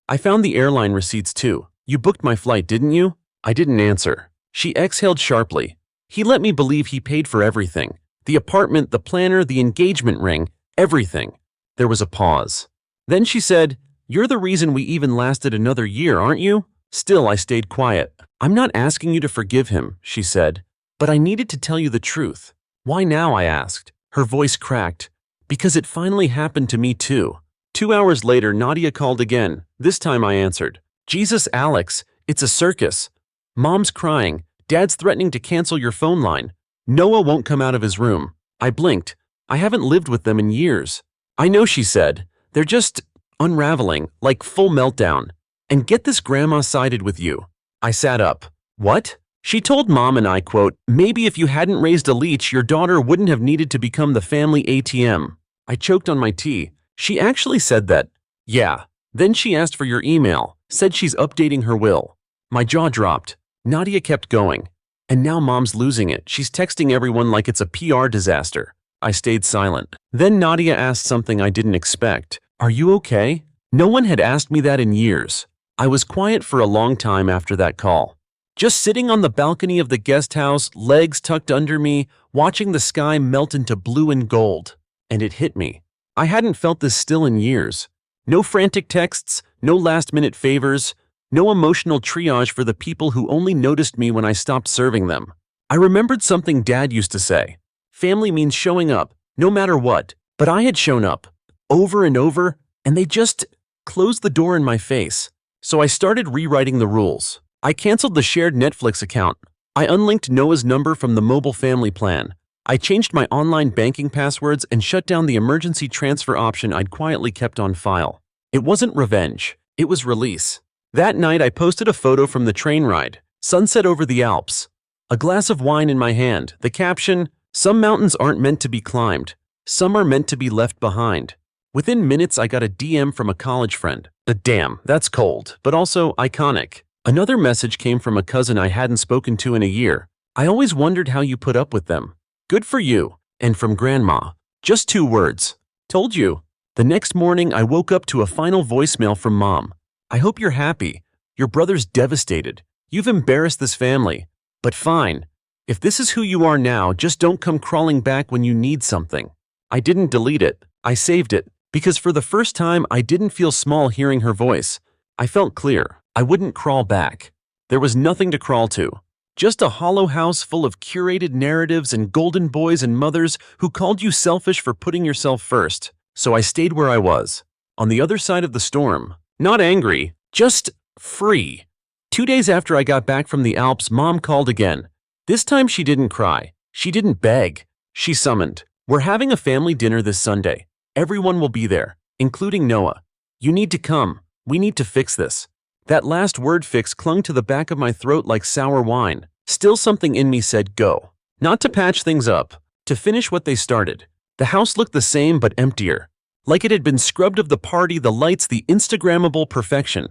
I found the airline receipts too. You booked my flight, didn't you? I didn't answer. She exhaled sharply. He let me believe he paid for everything. The apartment, the planner, the engagement ring, everything. There was a pause. Then she said, "You're the reason we even lasted another year, aren't you?" Still, I stayed quiet. "I'm not asking you to forgive him," she said, "but I needed to tell you the truth." "Why now?" I asked. Her voice cracked. "Because it finally happened to me too." 2 hours later, Nadia called again. This time I answered. "Jesus, Alex, it's a circus. Mom's crying. Dad's threatening to cancel your phone line. Noah won't come out of his room." I blinked. "I haven't lived with them in years." "I know," she said. "They're just unraveling, like full meltdown. And get this, grandma sided with you." I sat up. "What?" "She told Mom and I, quote, maybe if you hadn't raised a leech, your daughter wouldn't have needed to become the family ATM. I choked on my tea. "She actually said that?" "Yeah. Then she asked for your email, said she's updating her will." My jaw dropped. Nadia kept going. "And now Mom's losing it. She's texting everyone like it's a PR disaster." I stayed silent. Then Nadia asked something I didn't expect. "Are you okay?" No one had asked me that in years. I was quiet for a long time after that call. Just sitting on the balcony of the guest house, legs tucked under me, watching the sky melt into blue and gold. And it hit me. I hadn't felt this still in years. No frantic texts, no last-minute favors, no emotional triage for the people who only noticed me when I stopped serving them. I remembered something Dad used to say. Family means showing up, no matter what. But I had shown up, over and over, and they just closed the door in my face. So I started rewriting the rules. I canceled the shared Netflix account. I unlinked Noah's number from the mobile family plan. I changed my online banking passwords and shut down the emergency transfer option I'd quietly kept on file. It wasn't revenge. It was release. That night I posted a photo from the train ride, sunset over the Alps. A glass of wine in my hand, the caption, "Some mountains aren't meant to be climbed. Some are meant to be left behind." Within minutes I got a DM from a college friend. Damn, that's cold, but also iconic. Another message came from a cousin I hadn't spoken to in a year. "I always wondered how you put up with them. Good for you." And from Grandma. Just 2 words. "Told you." The next morning I woke up to a final voicemail from Mom. "I hope you're happy. Your brother's devastated. You've embarrassed this family. But fine. If this is who you are now, just don't come crawling back when you need something." I didn't delete it. I saved it. Because for the first time I didn't feel small hearing her voice. I felt clear. I wouldn't crawl back. There was nothing to crawl to. Just a hollow house full of curated narratives and golden boys and mothers who called you selfish for putting yourself first. So I stayed where I was, on the other side of the storm. Not angry, just free. 2 days after I got back from the Alps, Mom called again. This time she didn't cry. She didn't beg. She summoned. "We're having a family dinner this Sunday. Everyone will be there, including Noah. You need to come. We need to fix this." That last word, fix, clung to the back of my throat like sour wine. Still something in me said go. Not to patch things up, to finish what they started. The house looked the same but emptier. Like it had been scrubbed of the party, the lights, the Instagrammable perfection.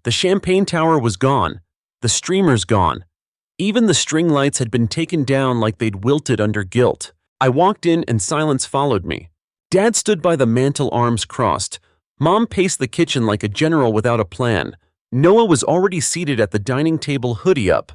The champagne tower was gone. The streamers gone. Even the string lights had been taken down like they'd wilted under guilt. I walked in and silence followed me. Dad stood by the mantel, arms crossed. Mom paced the kitchen like a general without a plan. Noah was already seated at the dining table, hoodie up,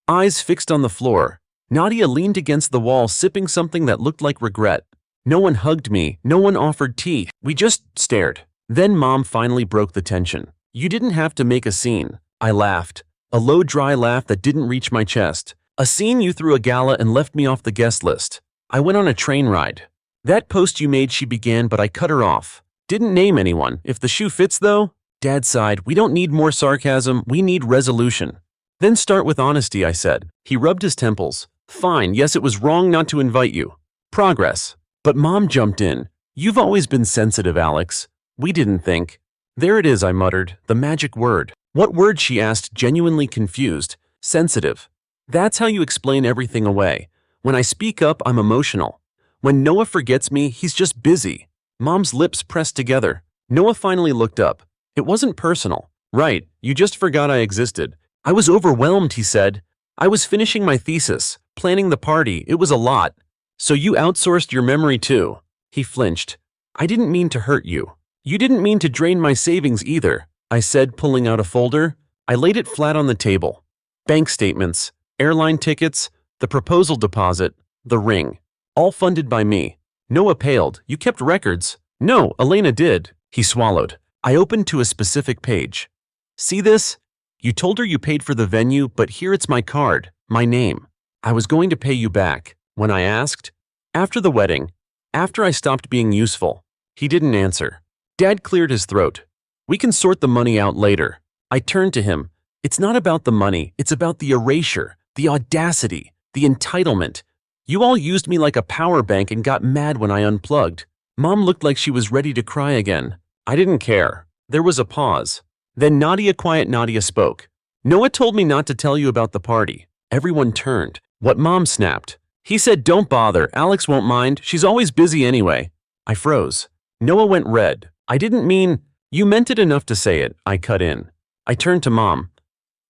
eyes fixed on the floor. Nadia leaned against the wall, sipping something that looked like regret. No one hugged me. No one offered tea. We just stared. Then Mom finally broke the tension. "You didn't have to make a scene." I laughed. A low, dry laugh that didn't reach my chest. "A scene? You threw a gala and left me off the guest list. I went on a train ride." "That post you made," she began, but I cut her off. "Didn't name anyone. If the shoe fits, though." Dad sighed. "We don't need more sarcasm. We need resolution." "Then start with honesty," I said. He rubbed his temples. "Fine. Yes, it was wrong not to invite you. Progress." But Mom jumped in. "You've always been sensitive, Alex. We didn't think." "There it is," I muttered. "The magic word." "What word?" she asked, genuinely confused. "Sensitive. That's how you explain everything away. When I speak up, I'm emotional. When Noah forgets me, he's just busy." Mom's lips pressed together. Noah finally looked up. "It wasn't personal." "Right, you just forgot I existed." "I was overwhelmed," he said. "I was finishing my thesis, planning the party. It was a lot." So you outsourced your memory too. He flinched. I didn't mean to hurt you. You didn't mean to drain my savings either, I said, pulling out a folder. I laid it flat on the table. Bank statements, airline tickets, the proposal deposit, the ring. All funded by me. Noah paled. You kept records. No, Elena did. He swallowed. I opened to a specific page. See this? You told her you paid for the venue, but here it's my card, my name. I was going to pay you back. When I asked, after the wedding, after I stopped being useful, he didn't answer. Dad cleared his throat. We can sort the money out later. I turned to him. It's not about the money, it's about the erasure, the audacity, the entitlement. You all used me like a power bank and got mad when I unplugged. Mom looked like she was ready to cry again. I didn't care. There was a pause. Then quiet Nadia spoke. Noah told me not to tell you about the party. Everyone turned. What Mom snapped. He said, don't bother, Alex won't mind, she's always busy anyway. I froze. Noah went red. I didn't mean, you meant it enough to say it, I cut in. I turned to Mom.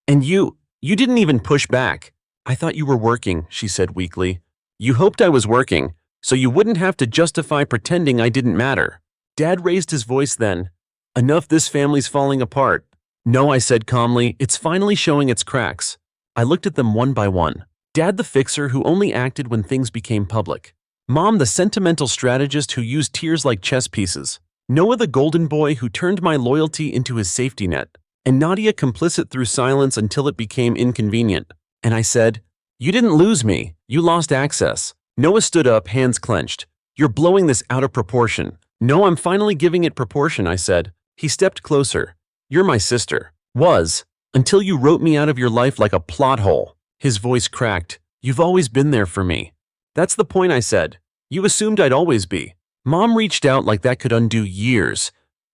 And you didn't even push back. I thought you were working, she said weakly. You hoped I was working, so you wouldn't have to justify pretending I didn't matter. Dad raised his voice then. Enough, this family's falling apart. No, I said calmly, it's finally showing its cracks. I looked at them one by one. Dad the fixer who only acted when things became public. Mom the sentimental strategist who used tears like chess pieces. Noah the golden boy who turned my loyalty into his safety net. And Nadia complicit through silence until it became inconvenient. And I said, you didn't lose me, you lost access. Noah stood up, hands clenched. You're blowing this out of proportion. No, I'm finally giving it proportion, I said. He stepped closer. You're my sister. Was. Until you wrote me out of your life like a plot hole. His voice cracked. You've always been there for me. That's the point, I said. You assumed I'd always be. Mom reached out like that could undo years.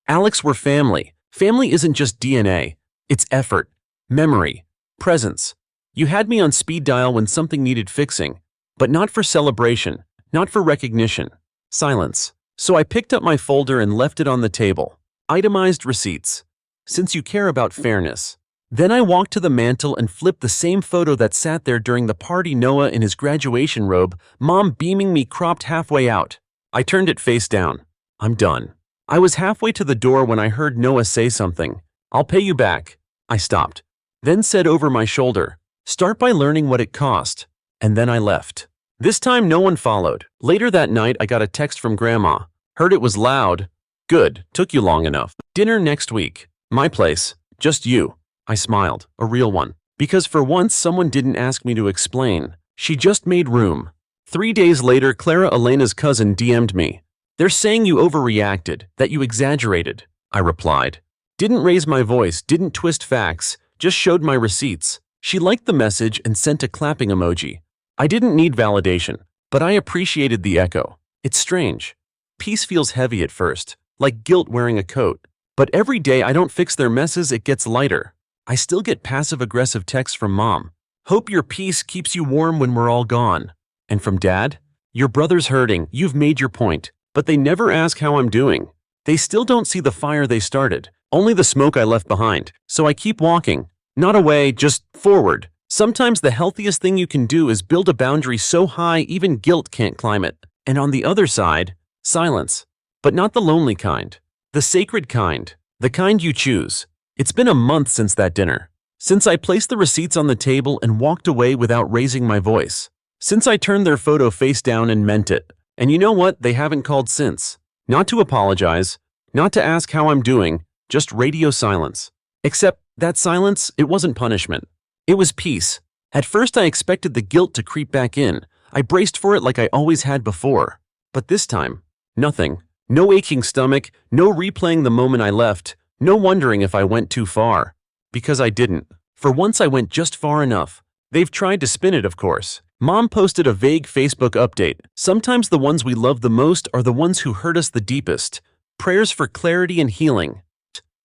Alex, we're family. Family isn't just DNA. It's effort, memory, presence. You had me on speed dial when something needed fixing, but not for celebration, not for recognition. Silence. So I picked up my folder and left it on the table. Itemized receipts. Since you care about fairness. Then I walked to the mantel and flipped the same photo that sat there during the party, Noah in his graduation robe, Mom beaming me cropped halfway out. I turned it face down. I'm done. I was halfway to the door when I heard Noah say something. I'll pay you back. I stopped. Then said over my shoulder, start by learning what it cost. And then I left. This time no one followed. Later that night I got a text from Grandma. Heard it was loud. Good, took you long enough. Dinner next week. My place. Just you. I smiled, a real one. Because for once someone didn't ask me to explain. She just made room. 3 days later, Clara, Elena's cousin, DM'd me. They're saying you overreacted, that you exaggerated. I replied. Didn't raise my voice, didn't twist facts, just showed my receipts. She liked the message and sent a clapping emoji. I didn't need validation, but I appreciated the echo. It's strange. Peace feels heavy at first, like guilt wearing a coat. But every day I don't fix their messes, it gets lighter. I still get passive-aggressive texts from Mom. Hope your peace keeps you warm when we're all gone. And from Dad? Your brother's hurting, you've made your point. But they never ask how I'm doing. They still don't see the fire they started, only the smoke I left behind. So I keep walking. Not away, just forward. Sometimes the healthiest thing you can do is build a boundary so high even guilt can't climb it. And on the other side, silence. But not the lonely kind. The sacred kind. The kind you choose. It's been a month since that dinner. Since I placed the receipts on the table and walked away without raising my voice. Since I turned their photo face down and meant it. And you know what? They haven't called since. Not to apologize. Not to ask how I'm doing. Just radio silence. Except that silence, it wasn't punishment. It was peace. At first I expected the guilt to creep back in. I braced for it like I always had before. But this time, nothing. No aching stomach, no replaying the moment I left, no wondering if I went too far. Because I didn't. For once I went just far enough. They've tried to spin it, of course. Mom posted a vague Facebook update. Sometimes the ones we love the most are the ones who hurt us the deepest. Prayers for clarity and healing.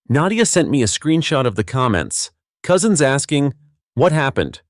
Nadia sent me a screenshot of the comments. Cousins asking, what happened?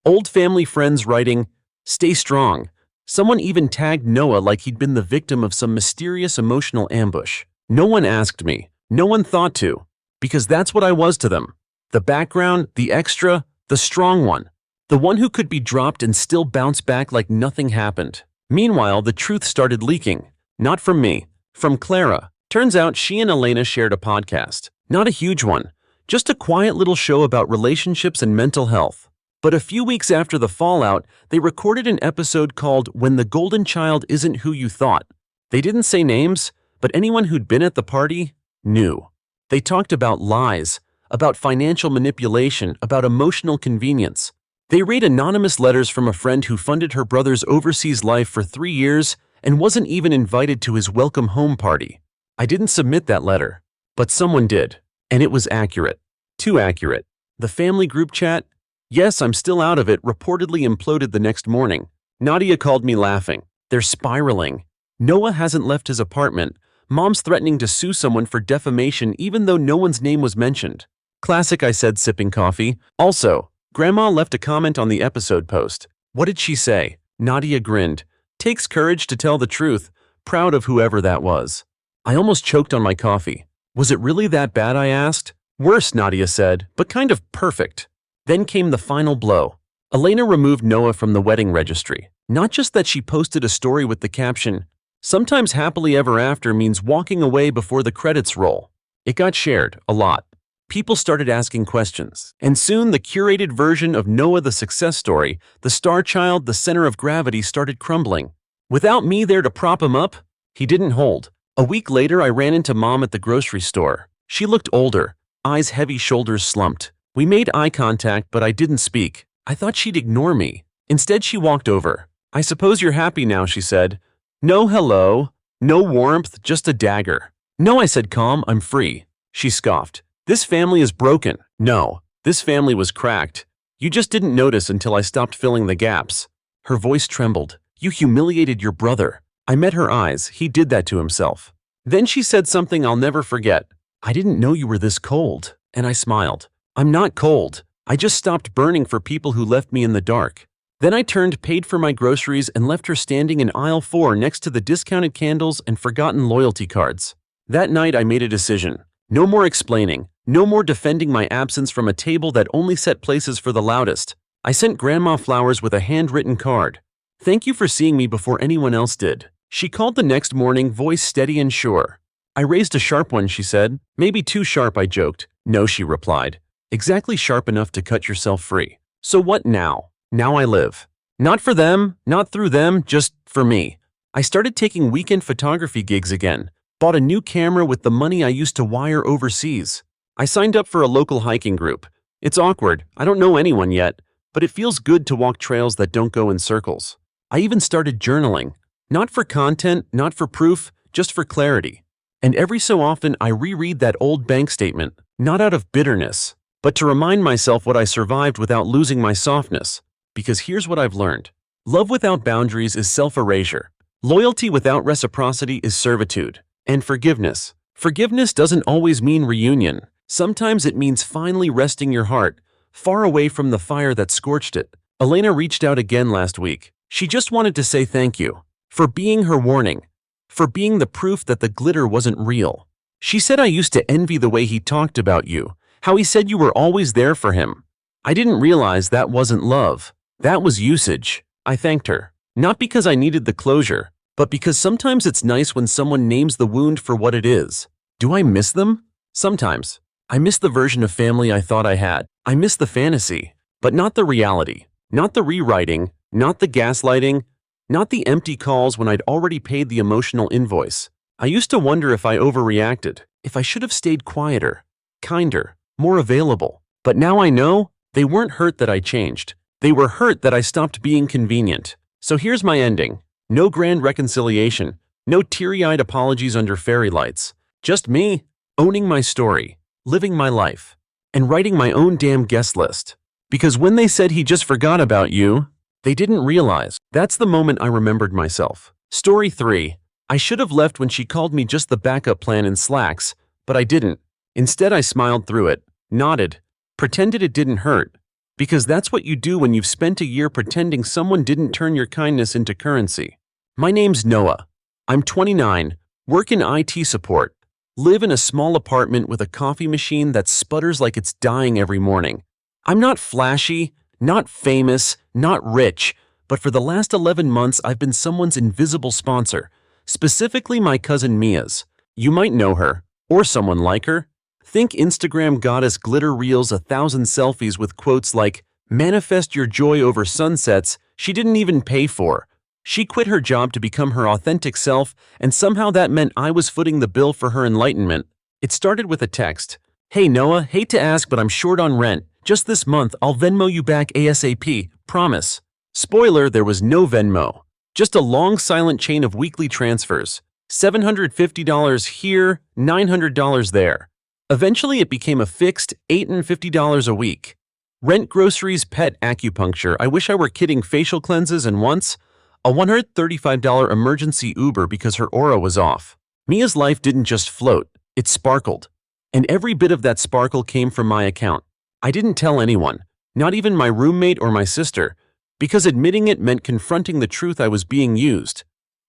Old family friends writing, stay strong. Someone even tagged Noah like he'd been the victim of some mysterious emotional ambush. No one asked me. No one thought to. Because that's what I was to them. The background, the extra, the strong one. The one who could be dropped and still bounce back like nothing happened. Meanwhile, the truth started leaking. Not from me, from Clara. Turns out she and Elena shared a podcast. Not a huge one, just a quiet little show about relationships and mental health. But a few weeks after the fallout, they recorded an episode called When the Golden Child Isn't Who You Thought. They didn't say names, but anyone who'd been at the party knew. They talked about lies, about financial manipulation, about emotional convenience. They read anonymous letters from a friend who funded her brother's overseas life for 3 years and wasn't even invited to his welcome home party. I didn't submit that letter, but someone did, and it was accurate. Too accurate. The family group chat? Yes, I'm still out of it, reportedly imploded the next morning. Nadia called me laughing. They're spiraling. Noah hasn't left his apartment. Mom's threatening to sue someone for defamation even though no one's name was mentioned. Classic, I said, sipping coffee. Also, Grandma left a comment on the episode post. What did she say? Nadia grinned. Takes courage to tell the truth, proud of whoever that was. I almost choked on my coffee. Was it really that bad, I asked? Worse, Nadia said, but kind of perfect. Then came the final blow. Elena removed Noah from the wedding registry. Not just that she posted a story with the caption, "Sometimes happily ever after means walking away before the credits roll." It got shared, a lot. People started asking questions, and soon the curated version of Noah the success story, the star child, the center of gravity, started crumbling. Without me there to prop him up, he didn't hold. A week later, I ran into Mom at the grocery store. She looked older, eyes heavy, shoulders slumped. We made eye contact, but I didn't speak. I thought she'd ignore me. Instead, she walked over. "I suppose you're happy now," she said. No hello, no warmth, just a dagger. "No," I said, calm, "I'm free." She scoffed. "This family is broken." No, this family was cracked. You just didn't notice until I stopped filling the gaps. Her voice trembled. "You humiliated your brother." I met her eyes. He did that to himself. Then she said something I'll never forget. "I didn't know you were this cold." And I smiled. "I'm not cold. I just stopped burning for people who left me in the dark." Then I turned, paid for my groceries, and left her standing in aisle 4 next to the discounted candles and forgotten loyalty cards. That night I made a decision. No more explaining. No more defending my absence from a table that only set places for the loudest. I sent Grandma flowers with a handwritten card. "Thank you for seeing me before anyone else did." She called the next morning, voice steady and sure. "I raised a sharp one," she said. "Maybe too sharp," I joked. "No," she replied. "Exactly sharp enough to cut yourself free." So what now? Now I live. Not for them, not through them, just for me. I started taking weekend photography gigs again. Bought a new camera with the money I used to wire overseas. I signed up for a local hiking group. It's awkward, I don't know anyone yet, but it feels good to walk trails that don't go in circles. I even started journaling. Not for content, not for proof, just for clarity. And every so often I reread that old bank statement, not out of bitterness, but to remind myself what I survived without losing my softness. Because here's what I've learned. Love without boundaries is self-erasure. Loyalty without reciprocity is servitude. And forgiveness. Forgiveness doesn't always mean reunion. Sometimes it means finally resting your heart, far away from the fire that scorched it. Elena reached out again last week. She just wanted to say thank you. For being her warning. For being the proof that the glitter wasn't real. She said I used to envy the way he talked about you, how he said you were always there for him. I didn't realize that wasn't love. That was usage. I thanked her. Not because I needed the closure, but because sometimes it's nice when someone names the wound for what it is. Do I miss them? Sometimes. I miss the version of family I thought I had. I miss the fantasy, but not the reality. Not the rewriting, not the gaslighting, not the empty calls when I'd already paid the emotional invoice. I used to wonder if I overreacted, if I should have stayed quieter, kinder, more available. But now I know they weren't hurt that I changed. They were hurt that I stopped being convenient. So here's my ending. No grand reconciliation, no teary-eyed apologies under fairy lights. Just me, owning my story, living my life, and writing my own damn guest list. Because when they said he just forgot about you, they didn't realize. That's the moment I remembered myself. Story 3. I should have left when she called me just the backup plan in slacks, but I didn't. Instead, I smiled through it, nodded, pretended it didn't hurt. Because that's what you do when you've spent a year pretending someone didn't turn your kindness into currency. My name's Noah. I'm 29, work in IT support, live in a small apartment with a coffee machine that sputters like it's dying every morning. I'm not flashy, not famous, not rich, but for the last 11 months I've been someone's invisible sponsor, specifically my cousin Mia's. You might know her, or someone like her. Think Instagram goddess glitter reels 1,000 selfies with quotes like, "Manifest your joy over sunsets," she didn't even pay for. She quit her job to become her authentic self, and somehow that meant I was footing the bill for her enlightenment. It started with a text. "Hey Noah, hate to ask but I'm short on rent. Just this month I'll Venmo you back ASAP, promise." Spoiler, there was no Venmo. Just a long silent chain of weekly transfers. $750 here, $900 there. Eventually it became a fixed $850 a week. Rent, groceries, pet, acupuncture, I wish I were kidding, facial cleanses, and once, a $135 emergency Uber because her aura was off. Mia's life didn't just float, it sparkled. And every bit of that sparkle came from my account. I didn't tell anyone, not even my roommate or my sister, because admitting it meant confronting the truth I was being used.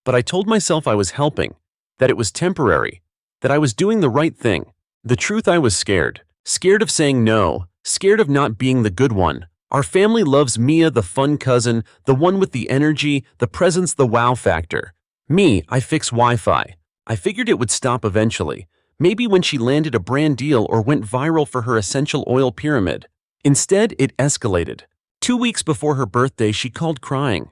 But I told myself I was helping, that it was temporary, that I was doing the right thing. The truth, I was scared. Scared of saying no, scared of not being the good one. Our family loves Mia, the fun cousin, the one with the energy, the presence, the wow factor. Me, I fix Wi-Fi. I figured it would stop eventually, maybe when she landed a brand deal or went viral for her essential oil pyramid. Instead, it escalated. 2 weeks before her birthday, she called crying.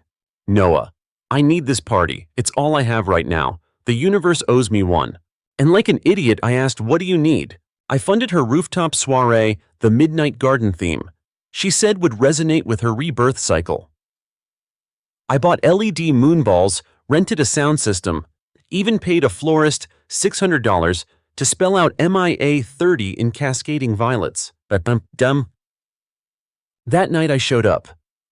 "Noah, I need this party. It's all I have right now. The universe owes me one." And like an idiot, I asked, "What do you need?" I funded her rooftop soiree, the Midnight Garden theme. She said would resonate with her rebirth cycle. I bought LED moonballs, rented a sound system, even paid a florist $600 to spell out MIA30 in cascading violets. That night I showed up,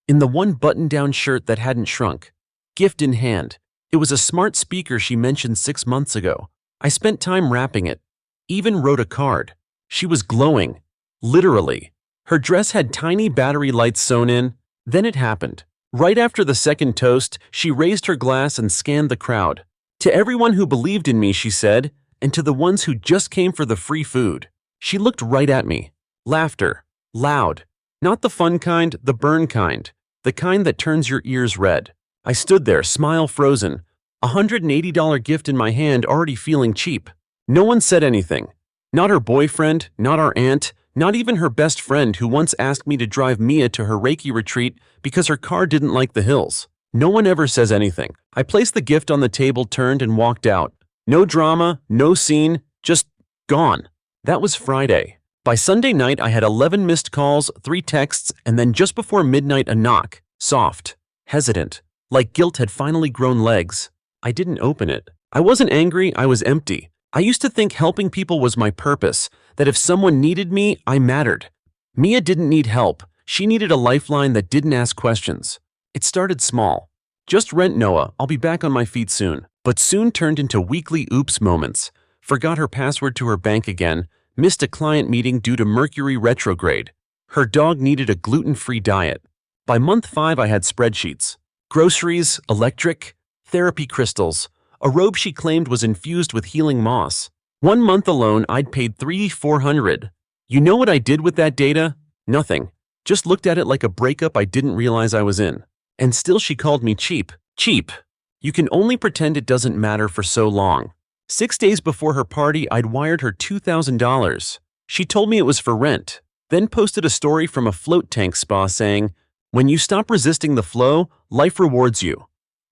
in the one button-down shirt that hadn't shrunk, gift in hand. It was a smart speaker she mentioned 6 months ago. I spent time wrapping it, even wrote a card. She was glowing, literally. Her dress had tiny battery lights sewn in. Then it happened. Right after the second toast, she raised her glass and scanned the crowd. "To everyone who believed in me," she said, "and to the ones who just came for the free food." She looked right at me. Laughter. Loud. Not the fun kind, the burn kind. The kind that turns your ears red. I stood there, smile frozen. $180 gift in my hand, already feeling cheap. No one said anything. Not her boyfriend, not our aunt, not even her best friend who once asked me to drive Mia to her Reiki retreat because her car didn't like the hills. No one ever says anything. I placed the gift on the table, turned, and walked out. No drama, no scene, just gone. That was Friday. By Sunday night, I had 11 missed calls, 3 texts, and then just before midnight, a knock. Soft, hesitant, like guilt had finally grown legs. I didn't open it. I wasn't angry, I was empty. I used to think helping people was my purpose, that if someone needed me, I mattered. Mia didn't need help. She needed a lifeline that didn't ask questions. It started small. Just rent, Noah, I'll be back on my feet soon. But soon turned into weekly oops moments. Forgot her password to her bank again, missed a client meeting due to Mercury retrograde. Her dog needed a gluten-free diet. By month 5, I had spreadsheets. Groceries, electric, therapy crystals, a robe she claimed was infused with healing moss. 1 month alone, I'd paid $300-400. You know what I did with that data? Nothing. Just looked at it like a breakup I didn't realize I was in. And still she called me cheap. Cheap. You can only pretend it doesn't matter for so long. 6 days before her party, I'd wired her $2,000. She told me it was for rent, then posted a story from a float tank spa saying, "When you stop resisting the flow, life rewards you."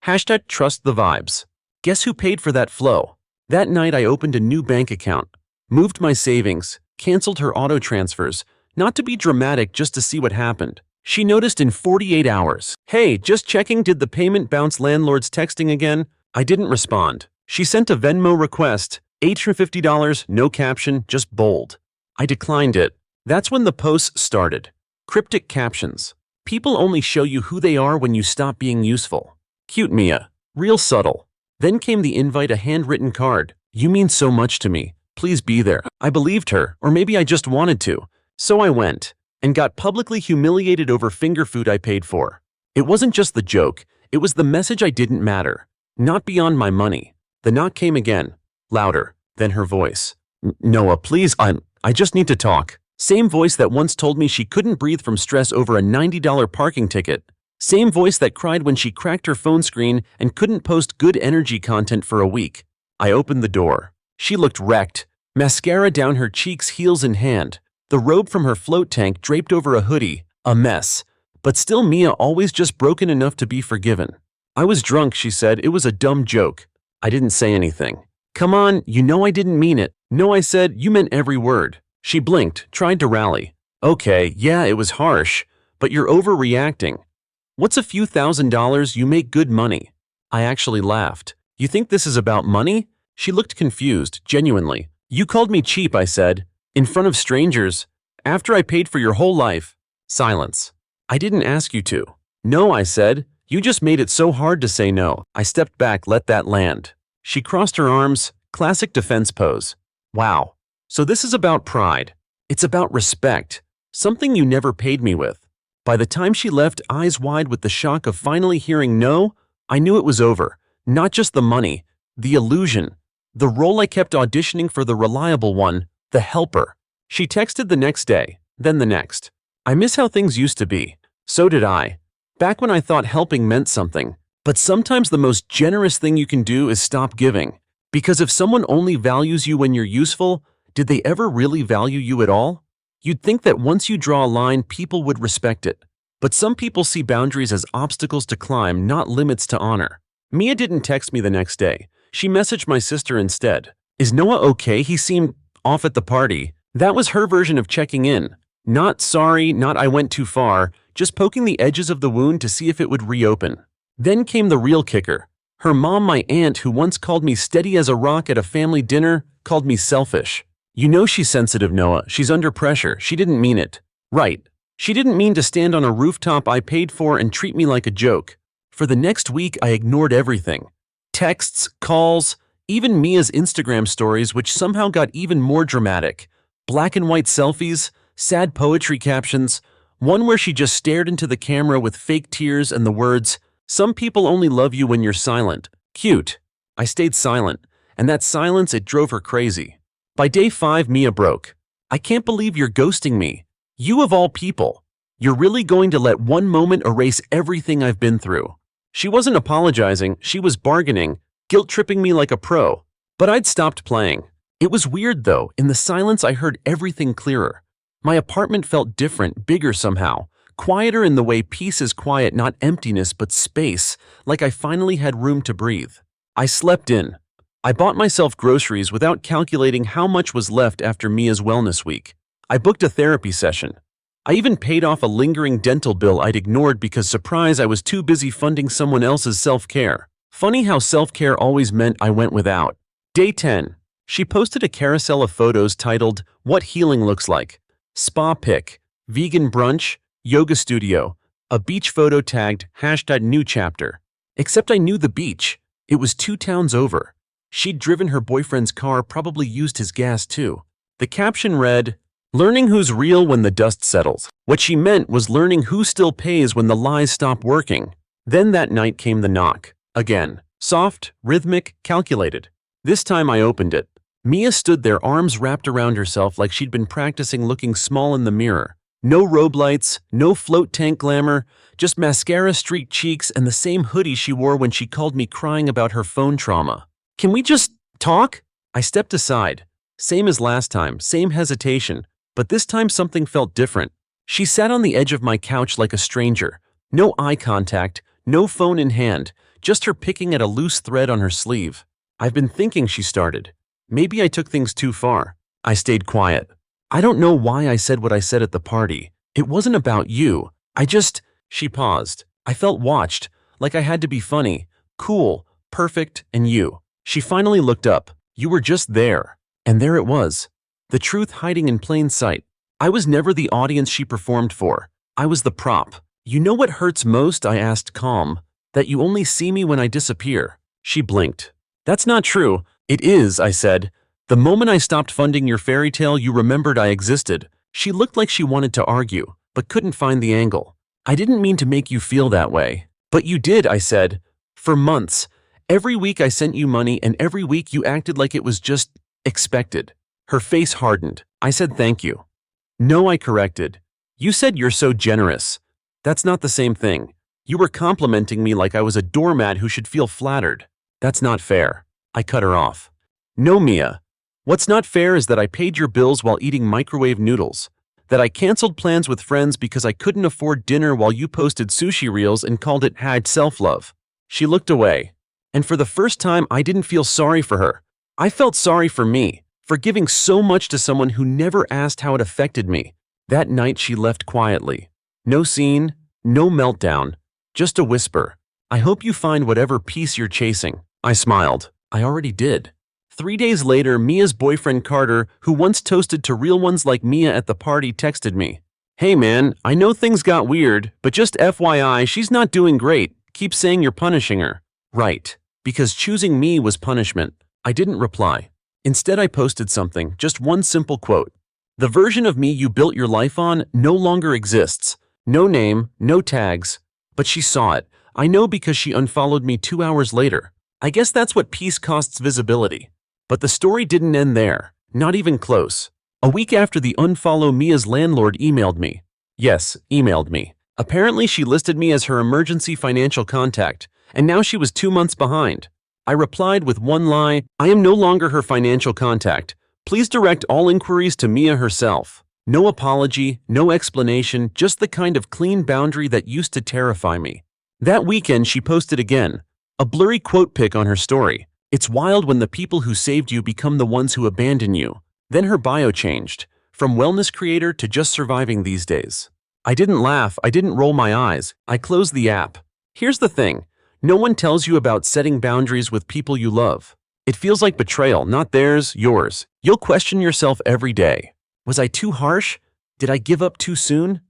Hashtag trust the vibes. Guess who paid for that flow? That night I opened a new bank account, moved my savings, canceled her auto transfers, not to be dramatic, just to see what happened. She noticed in 48 hours. "Hey, just checking, did the payment bounce? Landlord's texting again?" I didn't respond. She sent a Venmo request, $850, no caption, just bold. I declined it. That's when the posts started. Cryptic captions. People only show you who they are when you stop being useful. Cute Mia. Real subtle. Then came the invite, a handwritten card. "You mean so much to me. Please be there." I believed her, or maybe I just wanted to. So I went, and got publicly humiliated over finger food I paid for. It wasn't just the joke, it was the message I didn't matter. Not beyond my money. The knock came again, louder, then her voice. "Noah, please, I just need to talk." Same voice that once told me she couldn't breathe from stress over a $90 parking ticket. Same voice that cried when she cracked her phone screen and couldn't post good energy content for a week. I opened the door. She looked wrecked, mascara down her cheeks, heels in hand, the robe from her float tank draped over a hoodie, a mess. But still Mia, always just broken enough to be forgiven. I was drunk, she said. It was a dumb joke. I didn't say anything. Come on, you know I didn't mean it. No, I said, you meant every word. She blinked, tried to rally. Okay, yeah, it was harsh, but you're overreacting. What's a few $1,000s? You make good money. I actually laughed. You think this is about money? She looked confused, genuinely. You called me cheap, I said. In front of strangers. After I paid for your whole life. Silence. I didn't ask you to. No, I said. You just made it so hard to say no. I stepped back, let that land. She crossed her arms, classic defense pose. Wow. So this is about pride. It's about respect. Something you never paid me with. By the time she left, eyes wide with the shock of finally hearing no, I knew it was over. Not just the money, the illusion. The role I kept auditioning for, the reliable one, the helper. She texted the next day, then the next. I miss how things used to be. So did I. Back when I thought helping meant something. But sometimes the most generous thing you can do is stop giving. Because if someone only values you when you're useful, did they ever really value you at all? You'd think that once you draw a line, people would respect it. But some people see boundaries as obstacles to climb, not limits to honor. Mia didn't text me the next day. She messaged my sister instead. Is Noah okay? He seemed off at the party. That was her version of checking in. Not sorry, not I went too far, just poking the edges of the wound to see if it would reopen. Then came the real kicker. Her mom, my aunt, who once called me steady as a rock at a family dinner, called me selfish. You know she's sensitive, Noah. She's under pressure. She didn't mean it. Right. She didn't mean to stand on a rooftop I paid for and treat me like a joke. For the next week, I ignored everything. Texts, calls, even Mia's Instagram stories, which somehow got even more dramatic. Black and white selfies, sad poetry captions, one where she just stared into the camera with fake tears and the words, "Some people only love you when you're silent." Cute. I stayed silent, and that silence, it drove her crazy. By day 5, Mia broke. I can't believe you're ghosting me. You of all people. You're really going to let one moment erase everything I've been through. She wasn't apologizing, she was bargaining, guilt-tripping me like a pro. But I'd stopped playing. It was weird though, in the silence I heard everything clearer. My apartment felt different, bigger somehow. Quieter in the way peace is quiet, not emptiness but space, like I finally had room to breathe. I slept in. I bought myself groceries without calculating how much was left after Mia's wellness week. I booked a therapy session. I even paid off a lingering dental bill I'd ignored because, surprise, I was too busy funding someone else's self-care. Funny how self-care always meant I went without. Day 10. She posted a carousel of photos titled, "What Healing Looks Like." Spa pic, vegan brunch, yoga studio, a beach photo tagged #NewChapter. Except I knew the beach. It was 2 towns over. She'd driven her boyfriend's car, probably used his gas too. The caption read, "Learning who's real when the dust settles." What she meant was learning who still pays when the lies stop working. Then that night came the knock. Again. Soft, rhythmic, calculated. This time I opened it. Mia stood there, arms wrapped around herself like she'd been practicing looking small in the mirror. No robe lights, no float tank glamour, just mascara-streaked cheeks and the same hoodie she wore when she called me crying about her phone trauma. "Can we just talk?" I stepped aside. Same as last time, same hesitation, but this time something felt different. She sat on the edge of my couch like a stranger. No eye contact, no phone in hand, just her picking at a loose thread on her sleeve. "I've been thinking," she started. "Maybe I took things too far." I stayed quiet. "I don't know why I said what I said at the party. It wasn't about you. She paused. I felt watched, like I had to be funny, cool, perfect, and you. She finally looked up. "You were just there." And there it was. The truth hiding in plain sight. I was never the audience she performed for. I was the prop. "You know what hurts most?" I asked, calm. "That you only see me when I disappear." She blinked. "That's not true." "It is," I said. "The moment I stopped funding your fairy tale, you remembered I existed." She looked like she wanted to argue, but couldn't find the angle. "I didn't mean to make you feel that way." "But you did," I said. "For months. Every week I sent you money, and every week you acted like it was just expected." Her face hardened. I said thank you. "No," I corrected. "You said you're so generous." "That's not the same thing. You were complimenting me like I was a doormat who should feel flattered. That's not fair. I cut her off. No, Mia. What's not fair is that I paid your bills while eating microwave noodles, that I canceled plans with friends because I couldn't afford dinner while you posted sushi reels and called it # self-love. She looked away. And for the first time, I didn't feel sorry for her. I felt sorry for me, for giving so much to someone who never asked how it affected me. That night she left quietly. No scene, no meltdown, just a whisper. I hope you find whatever peace you're chasing. I smiled. I already did. 3 days later, Mia's boyfriend Carter, who once toasted to real ones like Mia at the party, texted me. Hey man, I know things got weird, but just FYI, she's not doing great. Keep saying you're punishing her. Right. Because choosing me was punishment. I didn't reply. Instead, I posted something, just one simple quote. The version of me you built your life on no longer exists. No name, no tags. But she saw it. I know because she unfollowed me 2 hours later. I guess that's what peace costs visibility. But the story didn't end there. Not even close. A week after the unfollow, Mia's landlord emailed me. Yes, emailed me. Apparently she listed me as her emergency financial contact, and now she was 2 months behind. I replied with one line, I am no longer her financial contact. Please direct all inquiries to Mia herself. No apology, no explanation, just the kind of clean boundary that used to terrify me. That weekend she posted again, a blurry quote pic on her story. It's wild when the people who saved you become the ones who abandon you. Then her bio changed, from wellness creator to just surviving these days. I didn't laugh, I didn't roll my eyes, I closed the app. Here's the thing, no one tells you about setting boundaries with people you love. It feels like betrayal, not theirs, yours. You'll question yourself every day. Was I too harsh? Did I give up too soon?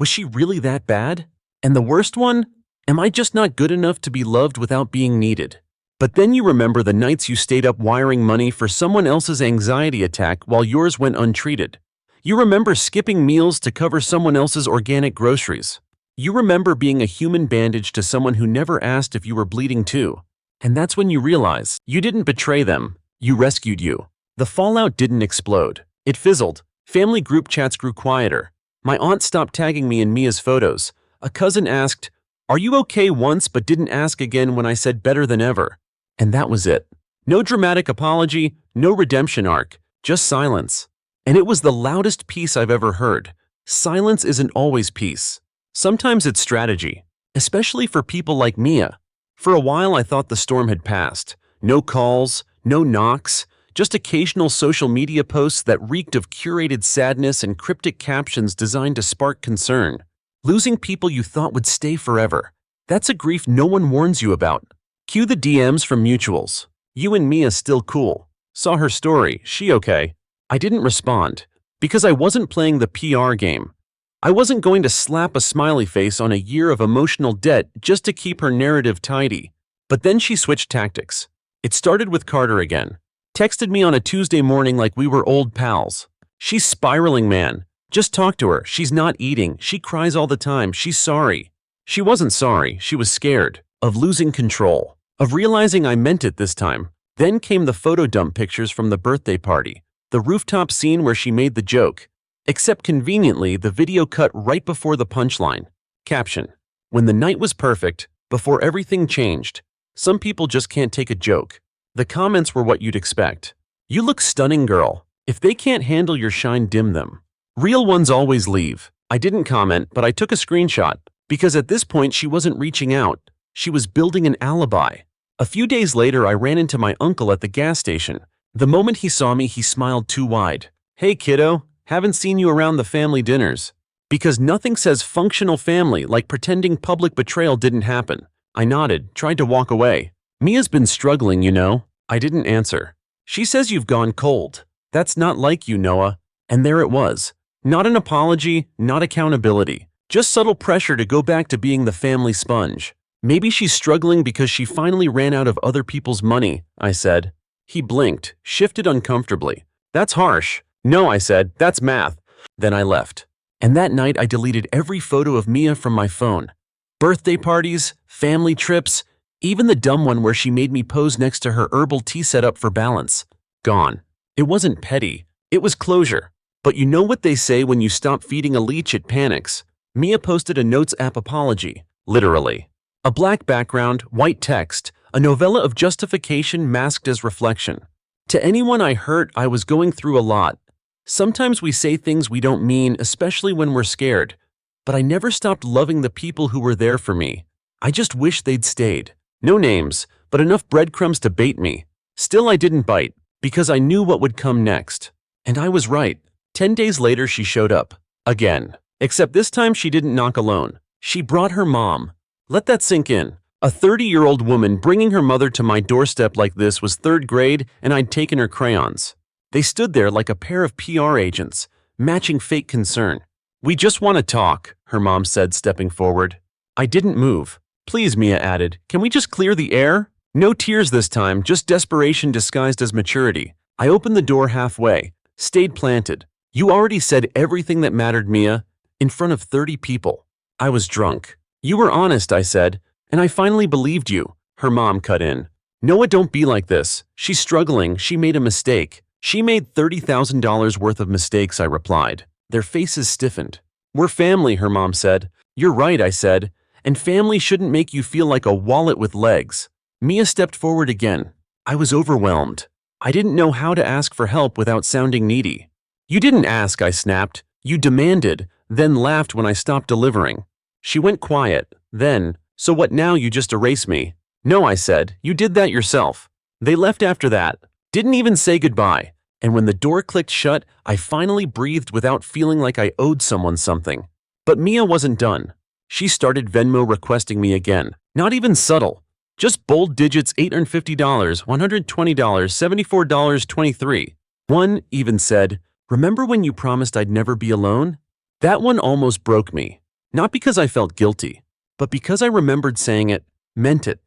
Was she really that bad? And the worst one? Am I just not good enough to be loved without being needed? But then you remember the nights you stayed up wiring money for someone else's anxiety attack while yours went untreated. You remember skipping meals to cover someone else's organic groceries. You remember being a human bandage to someone who never asked if you were bleeding too. And that's when you realize you didn't betray them, you rescued you. The fallout didn't explode. It fizzled. Family group chats grew quieter. My aunt stopped tagging me in Mia's photos. A cousin asked, "Are you okay?" once but didn't ask again when I said better than ever. And that was it. No dramatic apology, no redemption arc, just silence. And it was the loudest peace I've ever heard. Silence isn't always peace. Sometimes it's strategy, especially for people like Mia. For a while I thought the storm had passed. No calls, no knocks, just occasional social media posts that reeked of curated sadness and cryptic captions designed to spark concern. Losing people you thought would stay forever. That's a grief no one warns you about. Cue the DMs from mutuals. You and Mia still cool. Saw her story, she okay? I didn't respond, because I wasn't playing the PR game. I wasn't going to slap a smiley face on a year of emotional debt just to keep her narrative tidy. But then she switched tactics. It started with Carter again. Texted me on a Tuesday morning like we were old pals. She's spiraling, man. Just talk to her. She's not eating. She cries all the time. She's sorry. She wasn't sorry. She was scared. Of losing control. Of realizing I meant it this time. Then came the photo dump pictures from the birthday party. The rooftop scene where she made the joke. Except conveniently, the video cut right before the punchline. Caption. When the night was perfect, before everything changed. Some people just can't take a joke. The comments were what you'd expect. You look stunning, girl. If they can't handle your shine, dim them. Real ones always leave. I didn't comment, but I took a screenshot. Because at this point she wasn't reaching out. She was building an alibi. A few days later I ran into my uncle at the gas station. The moment he saw me, he smiled too wide. Hey kiddo, haven't seen you around the family dinners. Because nothing says functional family like pretending public betrayal didn't happen. I nodded, tried to walk away. Mia's been struggling, you know. I didn't answer. She says you've gone cold. That's not like you, Noah. And there it was. Not an apology, not accountability. Just subtle pressure to go back to being the family sponge. Maybe she's struggling because she finally ran out of other people's money, I said. He blinked, shifted uncomfortably. That's harsh. No, I said, that's math. Then I left. And that night I deleted every photo of Mia from my phone. Birthday parties, family trips, even the dumb one where she made me pose next to her herbal tea setup for balance. Gone. It wasn't petty. It was closure. But you know what they say when you stop feeding a leech, it panics. Mia posted a Notes app apology. Literally. A black background, white text, a novella of justification masked as reflection. To anyone I hurt, I was going through a lot. Sometimes we say things we don't mean, especially when we're scared. But I never stopped loving the people who were there for me. I just wish they'd stayed. No names, but enough breadcrumbs to bait me. Still, I didn't bite, because I knew what would come next. And I was right. 10 days later, she showed up. Again. Except this time she didn't knock alone. She brought her mom. Let that sink in. A 30-year-old woman bringing her mother to my doorstep like this was third grade, and I'd taken her crayons. They stood there like a pair of PR agents, matching fake concern. "We just want to talk," her mom said, stepping forward. I didn't move. "Please," Mia added, "can we just clear the air?" No tears this time, just desperation disguised as maturity. I opened the door halfway, stayed planted. "You already said everything that mattered, Mia, in front of 30 people. I was drunk." "You were honest," I said, "and I finally believed you," her mom cut in. "Noah, don't be like this. She's struggling. She made a mistake." "She made $30,000 worth of mistakes," I replied. Their faces stiffened. "We're family," her mom said. "You're right," I said, "and family shouldn't make you feel like a wallet with legs." Mia stepped forward again. I was overwhelmed. I didn't know how to ask for help without sounding needy. "You didn't ask," I snapped. "You demanded," then laughed when I stopped delivering. She went quiet. Then, "So what now, you just erase me?" "No," I said, "you did that yourself." They left after that. Didn't even say goodbye. And when the door clicked shut, I finally breathed without feeling like I owed someone something. But Mia wasn't done. She started Venmo requesting me again. Not even subtle. Just bold digits: $850, $120, $74, 23. One even said, "Remember when you promised I'd never be alone?" That one almost broke me. Not because I felt guilty, but because I remembered saying it, meant it.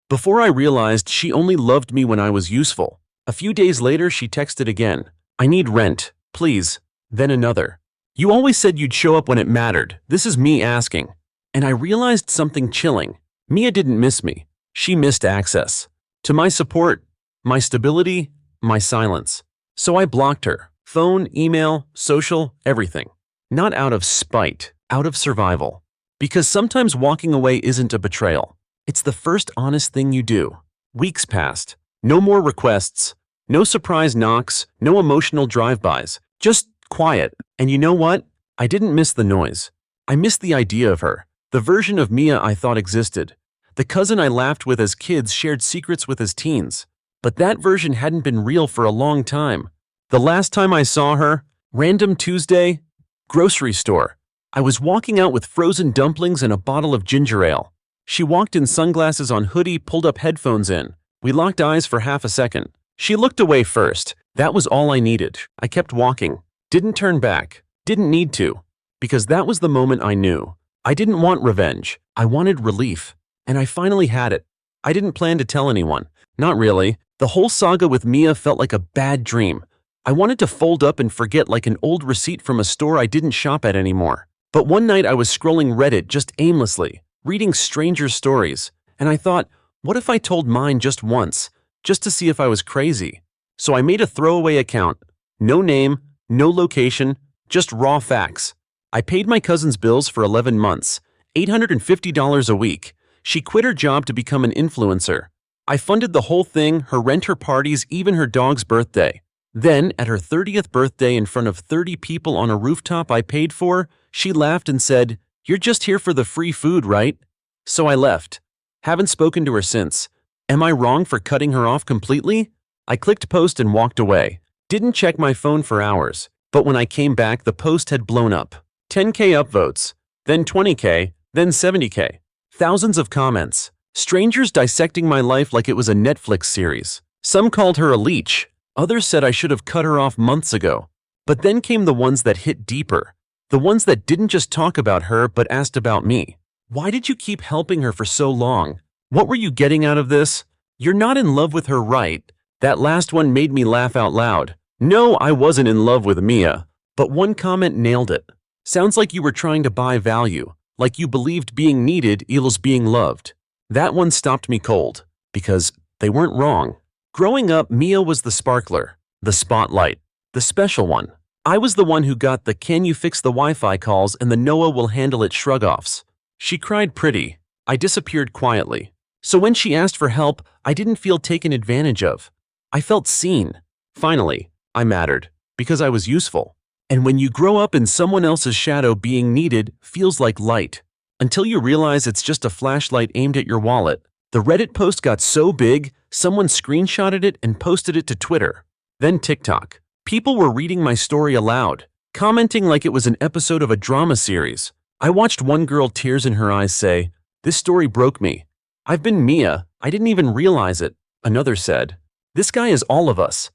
Before I realized, she only loved me when I was useful. A few days later, she texted again. "I need rent, please." Then another. "You always said you'd show up when it mattered. This is me asking." And I realized something chilling. Mia didn't miss me. She missed access to my support, my stability, my silence. So I blocked her. Phone, email, social, everything. Not out of spite, out of survival. Because sometimes walking away isn't a betrayal. It's the first honest thing you do. Weeks passed. No more requests. No surprise knocks. No emotional drive-bys. Just quiet. And you know what? I didn't miss the noise. I missed the idea of her. The version of Mia I thought existed. The cousin I laughed with as kids, shared secrets with as teens. But that version hadn't been real for a long time. The last time I saw her, random Tuesday, grocery store. I was walking out with frozen dumplings and a bottle of ginger ale. She walked in, sunglasses on, hoodie, pulled up, headphones in. We locked eyes for half a second. She looked away first. That was all I needed. I kept walking. Didn't turn back. Didn't need to. Because that was the moment I knew. I didn't want revenge. I wanted relief. And I finally had it. I didn't plan to tell anyone. Not really. The whole saga with Mia felt like a bad dream. I wanted to fold up and forget, like an old receipt from a store I didn't shop at anymore. But one night I was scrolling Reddit just aimlessly, reading strangers' stories, and I thought, what if I told mine just once, just to see if I was crazy? So I made a throwaway account. No name, no location, just raw facts. I paid my cousin's bills for 11 months, $850 a week. She quit her job to become an influencer. I funded the whole thing, her rent, her parties, even her dog's birthday. Then, at her 30th birthday in front of 30 people on a rooftop I paid for, she laughed and said, "You're just here for the free food, right?" So I left. Haven't spoken to her since. Am I wrong for cutting her off completely? I clicked post and walked away. Didn't check my phone for hours. But when I came back, the post had blown up. 10K upvotes, then 20K, then 70K. Thousands of comments. Strangers dissecting my life like it was a Netflix series. Some called her a leech. Others said I should have cut her off months ago. But then came the ones that hit deeper. The ones that didn't just talk about her but asked about me. Why did you keep helping her for so long? What were you getting out of this? You're not in love with her, right? That last one made me laugh out loud. No, I wasn't in love with Mia. But one comment nailed it. Sounds like you were trying to buy value. Like you believed being needed equals being loved. That one stopped me cold. Because they weren't wrong. Growing up, Mia was the sparkler, the spotlight, the special one. I was the one who got the "can you fix the Wi-Fi" calls and the "Noah will handle it" shrug-offs. She cried pretty. I disappeared quietly. So when she asked for help, I didn't feel taken advantage of. I felt seen. Finally, I mattered, because I was useful. And when you grow up in someone else's shadow, being needed feels like light. Until you realize it's just a flashlight aimed at your wallet. The Reddit post got so big, someone screenshotted it and posted it to Twitter. Then TikTok. People were reading my story aloud, commenting like it was an episode of a drama series. I watched one girl, tears in her eyes, say, "This story broke me. I've been Mia, I didn't even realize it." Another said, "This guy is all of us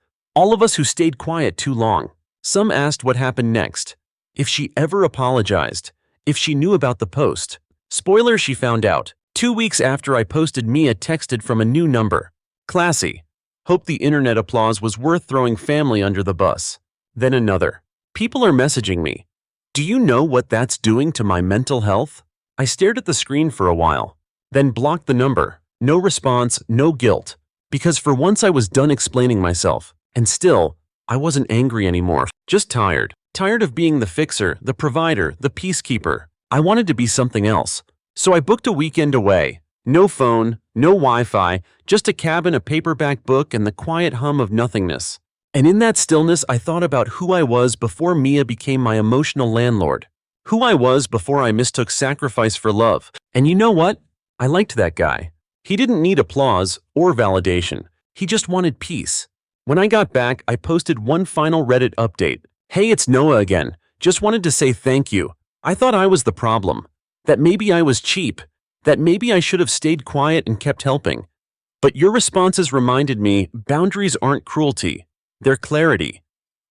who stayed quiet too long." Some asked what happened next, if she ever apologized, if she knew about the post. Spoiler, she found out. 2 weeks after I posted, Mia texted from a new number. "Classy. Hope the internet applause was worth throwing family under the bus." Then another. "People are messaging me. Do you know what that's doing to my mental health?" I stared at the screen for a while, then blocked the number. No response, no guilt. Because for once I was done explaining myself. And still, I wasn't angry anymore. Just tired. Tired of being the fixer, the provider, the peacekeeper. I wanted to be something else. So I booked a weekend away. No phone, no Wi-Fi, just a cabin, a paperback book, and the quiet hum of nothingness. And in that stillness, I thought about who I was before Mia became my emotional landlord. Who I was before I mistook sacrifice for love. And you know what? I liked that guy. He didn't need applause or validation. He just wanted peace. When I got back, I posted one final Reddit update. "Hey, it's Noah again. Just wanted to say thank you. I thought I was the problem. That maybe I was cheap. That maybe I should have stayed quiet and kept helping. But your responses reminded me boundaries aren't cruelty. They're clarity."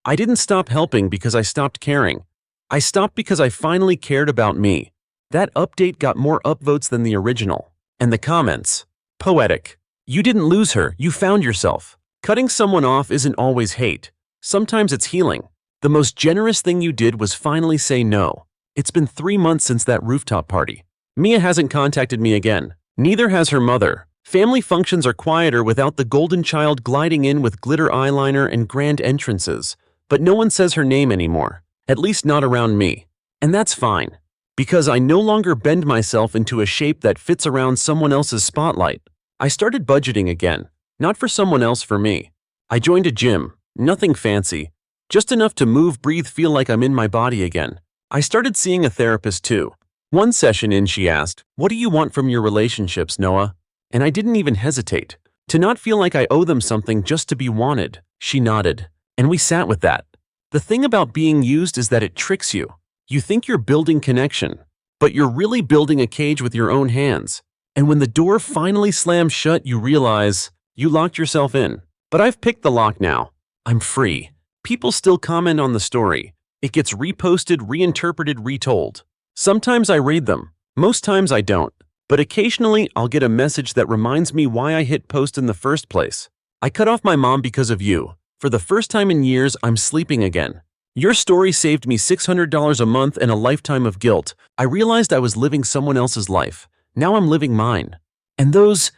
I didn't stop helping because I stopped caring. I stopped because I finally cared about me. That update got more upvotes than the original. And the comments. Poetic. "You didn't lose her, you found yourself." Cutting someone off isn't always hate. Sometimes it's healing. The most generous thing you did was finally say no. It's been 3 months since that rooftop party. Mia hasn't contacted me again. Neither has her mother. Family functions are quieter without the golden child gliding in with glitter eyeliner and grand entrances. But no one says her name anymore. At least not around me. And that's fine. Because I no longer bend myself into a shape that fits around someone else's spotlight. I started budgeting again. Not for someone else, for me. I joined a gym. Nothing fancy. Just enough to move, breathe, feel like I'm in my body again. I started seeing a therapist too. One session in, she asked, "What do you want from your relationships, Noah?" And I didn't even hesitate. To not feel like I owe them something, just to be wanted. She nodded. And we sat with that. The thing about being used is that it tricks you. You think you're building connection, but you're really building a cage with your own hands. And when the door finally slams shut, you realize you locked yourself in. But I've picked the lock now. I'm free. People still comment on the story. It gets reposted, reinterpreted, retold. Sometimes I read them. Most times I don't. But occasionally I'll get a message that reminds me why I hit post in the first place. "I cut off my mom because of you. For the first time in years, I'm sleeping again. Your story saved me $600 a month and a lifetime of guilt. I realized I was living someone else's life. Now I'm living mine." And those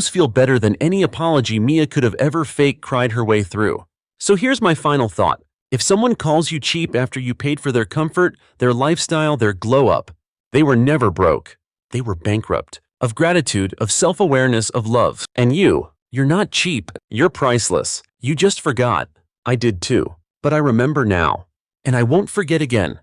feel better than any apology Mia could have ever fake cried her way through. So here's my final thought. If someone calls you cheap after you paid for their comfort, their lifestyle, their glow up, they were never broke. They were bankrupt. Of gratitude, of self-awareness, of love. And you're not cheap. You're priceless. You just forgot. I did too. But I remember now. And I won't forget again.